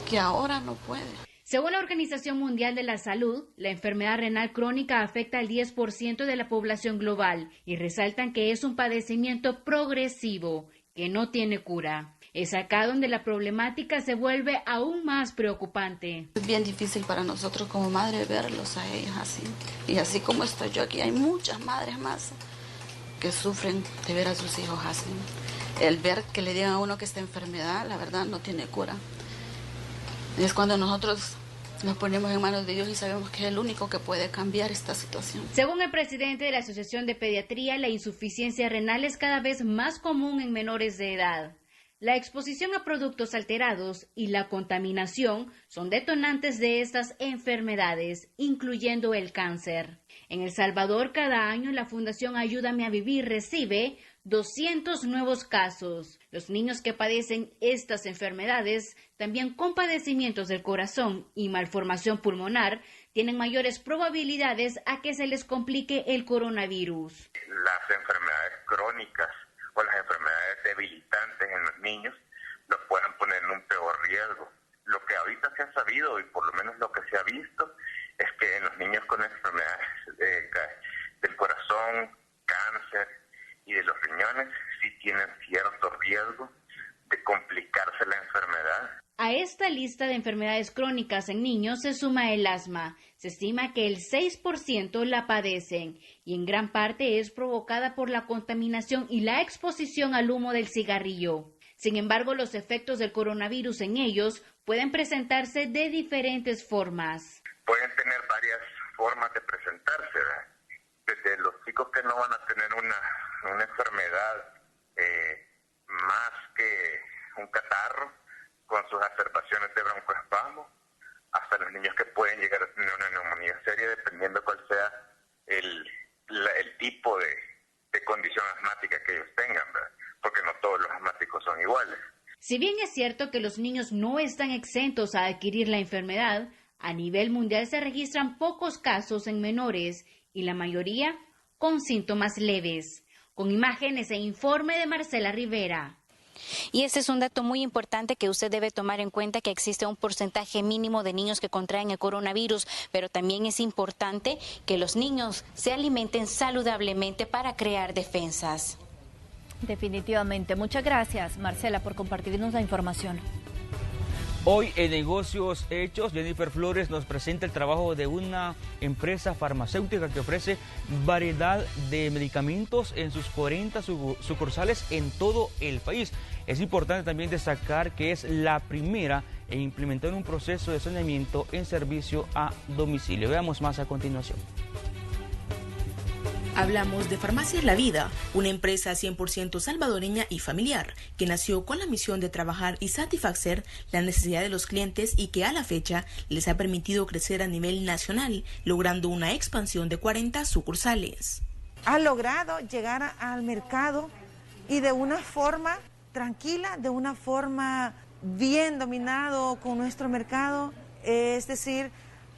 que ahora no puede. Según la Organización Mundial de la Salud, la enfermedad renal crónica afecta al 10% de la población global y resaltan que es un padecimiento progresivo que no tiene cura. Es acá donde la problemática se vuelve aún más preocupante. Es bien difícil para nosotros como madres verlos a ellos así. Y así como estoy yo aquí, hay muchas madres más que sufren de ver a sus hijos así. El ver que le digan a uno que esta enfermedad, la verdad, no tiene cura. Es cuando nosotros nos ponemos en manos de Dios y sabemos que es el único que puede cambiar esta situación. Según el presidente de la Asociación de Pediatría, la insuficiencia renal es cada vez más común en menores de edad. La exposición a productos alterados y la contaminación son detonantes de estas enfermedades, incluyendo el cáncer. En El Salvador, cada año la Fundación Ayúdame a Vivir recibe 200 nuevos casos. Los niños que padecen estas enfermedades, también con padecimientos del corazón y malformación pulmonar, tienen mayores probabilidades a que se les complique el coronavirus. Las enfermedades crónicas o las enfermedades debilitantes en los niños los puedan poner en un peor riesgo. Lo que ahorita se ha sabido, y por lo menos lo que se ha visto, es que en los niños con enfermedades del corazón, cáncer y de los riñones, sí tienen cierto riesgo de complicarse la enfermedad. A esta lista de enfermedades crónicas en niños se suma el asma. Se estima que el 6% la padecen y en gran parte es provocada por la contaminación y la exposición al humo del cigarrillo. Sin embargo, los efectos del coronavirus en ellos pueden presentarse de diferentes formas. Pueden tener varias formas de presentarse, ¿verdad? Desde los chicos que no van a tener una enfermedad más que un catarro, con sus exacerbaciones de broncoespasmo, hasta los niños que pueden llegar a tener una neumonía seria, dependiendo cuál sea el tipo de condición asmática que ellos tengan, ¿verdad? Porque no todos los asmáticos son iguales. Si bien es cierto que los niños no están exentos a adquirir la enfermedad, a nivel mundial se registran pocos casos en menores y la mayoría con síntomas leves. Con imágenes e informe de Marcela Rivera. Y este es un dato muy importante que usted debe tomar en cuenta, que existe un porcentaje mínimo de niños que contraen el coronavirus, pero también es importante que los niños se alimenten saludablemente para crear defensas. Definitivamente. Muchas gracias, Marcela, por compartirnos la información. Hoy en Negocios Hechos, Jennifer Flores nos presenta el trabajo de una empresa farmacéutica que ofrece variedad de medicamentos en sus 40 sucursales en todo el país. Es importante también destacar que es la primera en implementar un proceso de saneamiento en servicio a domicilio. Veamos más a continuación. Hablamos de Farmacias La Vida, una empresa 100% salvadoreña y familiar, que nació con la misión de trabajar y satisfacer la necesidad de los clientes y que a la fecha les ha permitido crecer a nivel nacional, logrando una expansión de 40 sucursales. Ha logrado llegar al mercado y de una forma tranquila, de una forma bien dominado con nuestro mercado, es decir,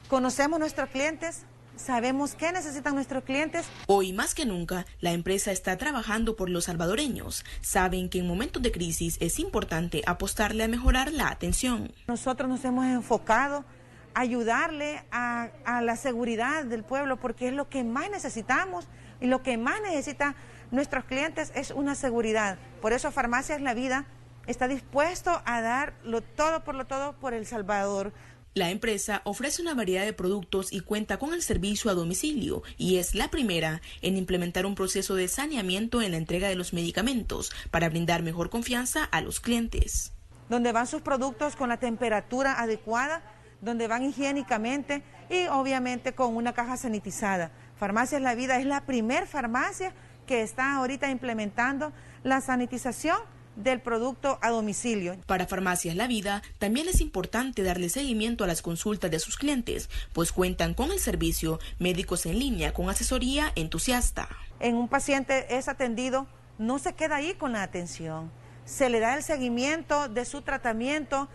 conocemos nuestros clientes. Sabemos qué necesitan nuestros clientes. Hoy más que nunca, la empresa está trabajando por los salvadoreños. Saben que en momentos de crisis es importante apostarle a mejorar la atención. Nosotros nos hemos enfocado a ayudarle a la seguridad del pueblo, porque es lo que más necesitamos y lo que más necesitan nuestros clientes es una seguridad. Por eso Farmacias La Vida está dispuesto a dar lo todo por El Salvador. La empresa ofrece una variedad de productos y cuenta con el servicio a domicilio y es la primera en implementar un proceso de saneamiento en la entrega de los medicamentos para brindar mejor confianza a los clientes. Donde van sus productos con la temperatura adecuada, donde van higiénicamente y obviamente con una caja sanitizada. Farmacias La Vida es la primer farmacia que está ahorita implementando la sanitización del producto a domicilio. Para Farmacias La Vida también es importante darle seguimiento a las consultas de sus clientes, pues cuentan con el servicio médicos en línea con asesoría entusiasta. En un paciente es atendido, no se queda ahí con la atención, se le da el seguimiento de su tratamiento,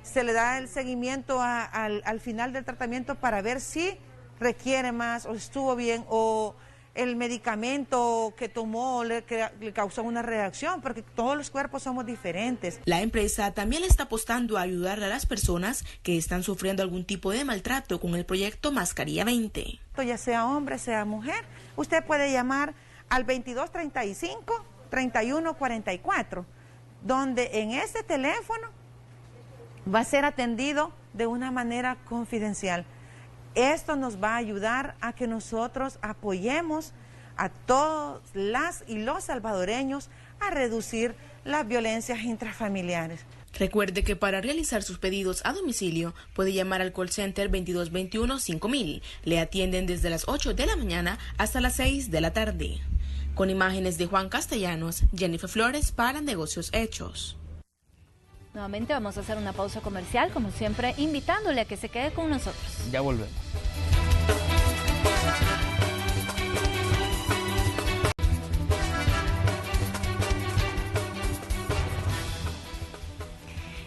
se le da el seguimiento al final del tratamiento para ver si requiere más o estuvo bien o el medicamento que tomó le causó una reacción, porque todos los cuerpos somos diferentes. La empresa también está apostando a ayudar a las personas que están sufriendo algún tipo de maltrato con el proyecto Mascarilla 20. Ya sea hombre, sea mujer, usted puede llamar al 2235-3144, donde en este teléfono va a ser atendido de una manera confidencial. Esto nos va a ayudar a que nosotros apoyemos a todos las y los salvadoreños a reducir las violencias intrafamiliares. Recuerde que para realizar sus pedidos a domicilio puede llamar al call center 2221-5000. Le atienden desde las 8 de la mañana hasta las 6 de la tarde. Con imágenes de Juan Castellanos, Jennifer Flores para Negocios Hechos. Nuevamente vamos a hacer una pausa comercial, como siempre, invitándole a que se quede con nosotros. Ya volvemos.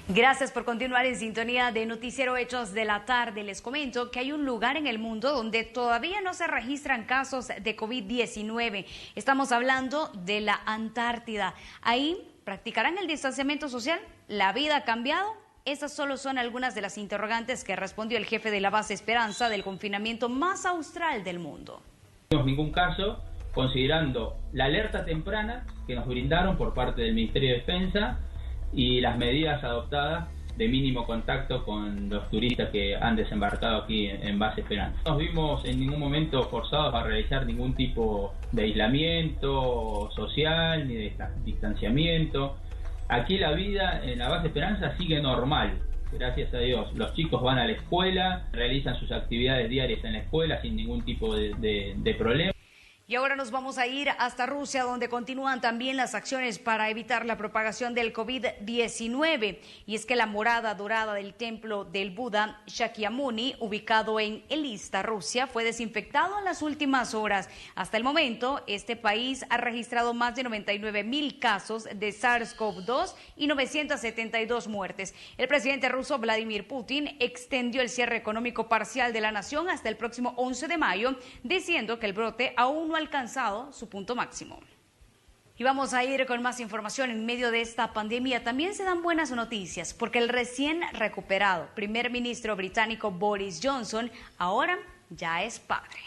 Gracias por continuar en sintonía de Noticiero Hechos de la Tarde. Les comento que hay un lugar en el mundo donde todavía no se registran casos de COVID-19. Estamos hablando de la Antártida. Ahí practicarán el distanciamiento social. ¿La vida ha cambiado? Estas solo son algunas de las interrogantes que respondió el jefe de la base Esperanza del confinamiento más austral del mundo. No tenemos ningún caso, considerando la alerta temprana que nos brindaron por parte del Ministerio de Defensa y las medidas adoptadas de mínimo contacto con los turistas que han desembarcado aquí en Base Esperanza. No nos vimos en ningún momento forzados a realizar ningún tipo de aislamiento social ni de distanciamiento. Aquí la vida en la Base Esperanza sigue normal, gracias a Dios. Los chicos van a la escuela, realizan sus actividades diarias en la escuela sin ningún tipo de problema. Y ahora nos vamos a ir hasta Rusia, donde continúan también las acciones para evitar la propagación del COVID-19. Y es que la morada dorada del templo del Buda Shakyamuni, ubicado en Elista, Rusia, fue desinfectado en las últimas horas. Hasta el momento, este país ha registrado más de 99.000 casos de SARS-CoV-2 y 972 muertes. El presidente ruso Vladimir Putin extendió el cierre económico parcial de la nación hasta el próximo 11 de mayo, diciendo que el brote aún no ha alcanzado su punto máximo. Y vamos a ir con más información. En medio de esta pandemia también se dan buenas noticias, porque el recién recuperado primer ministro británico Boris Johnson ahora ya es padre.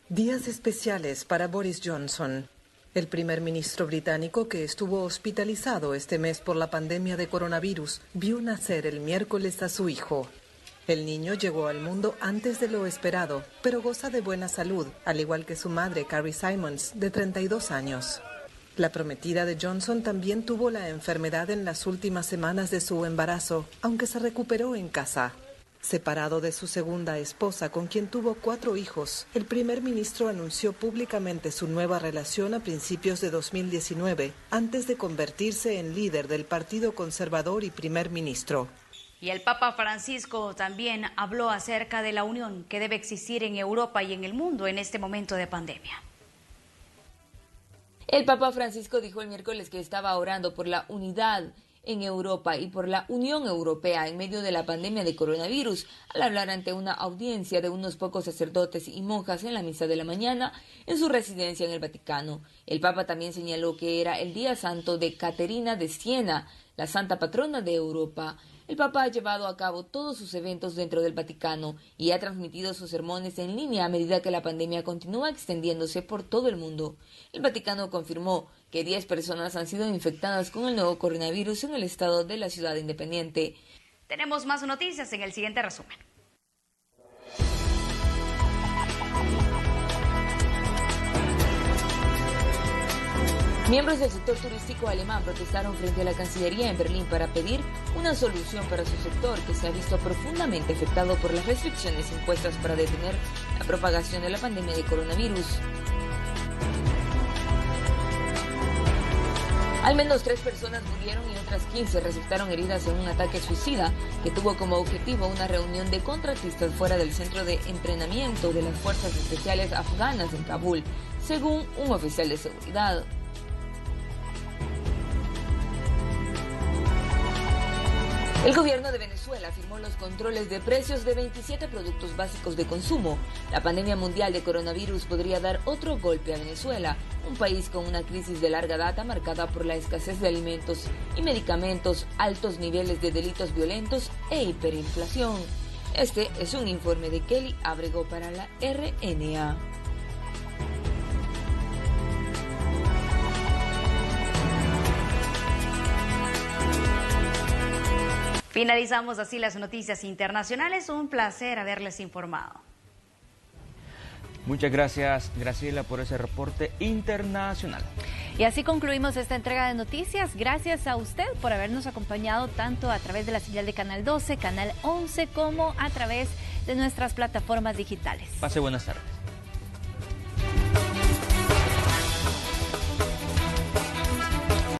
Días especiales para Boris Johnson. El primer ministro británico, que estuvo hospitalizado este mes por la pandemia de coronavirus, vio nacer el miércoles a su hijo. El niño llegó al mundo antes de lo esperado, pero goza de buena salud, al igual que su madre, Carrie Simons, de 32 años. La prometida de Johnson también tuvo la enfermedad en las últimas semanas de su embarazo, aunque se recuperó en casa. Separado de su segunda esposa, con quien tuvo 4 hijos, el primer ministro anunció públicamente su nueva relación a principios de 2019, antes de convertirse en líder del Partido Conservador y primer ministro. Y el Papa Francisco también habló acerca de la unión que debe existir en Europa y en el mundo en este momento de pandemia. El Papa Francisco dijo el miércoles que estaba orando por la unidad en Europa y por la Unión Europea en medio de la pandemia de coronavirus, al hablar ante una audiencia de unos pocos sacerdotes y monjas en la misa de la mañana en su residencia en el Vaticano. El Papa también señaló que era el día santo de Caterina de Siena, la santa patrona de Europa. El Papa ha llevado a cabo todos sus eventos dentro del Vaticano y ha transmitido sus sermones en línea a medida que la pandemia continúa extendiéndose por todo el mundo. El Vaticano confirmó que 10 personas han sido infectadas con el nuevo coronavirus en el estado de la Ciudad Independiente. Tenemos más noticias en el siguiente resumen. Miembros del sector turístico alemán protestaron frente a la Cancillería en Berlín para pedir una solución para su sector, que se ha visto profundamente afectado por las restricciones impuestas para detener la propagación de la pandemia de coronavirus. Al menos 3 personas murieron y otras 15 resultaron heridas en un ataque suicida que tuvo como objetivo una reunión de contratistas fuera del centro de entrenamiento de las fuerzas especiales afganas en Kabul, según un oficial de seguridad. El gobierno de Venezuela firmó los controles de precios de 27 productos básicos de consumo. La pandemia mundial de coronavirus podría dar otro golpe a Venezuela, un país con una crisis de larga data marcada por la escasez de alimentos y medicamentos, altos niveles de delitos violentos e hiperinflación. Este es un informe de Kelly Abrego para la RNA. Finalizamos así las noticias internacionales. Un placer haberles informado. Muchas gracias, Graciela, por ese reporte internacional. Y así concluimos esta entrega de noticias. Gracias a usted por habernos acompañado tanto a través de la señal de Canal 12, Canal 11, como a través de nuestras plataformas digitales. Pase buenas tardes.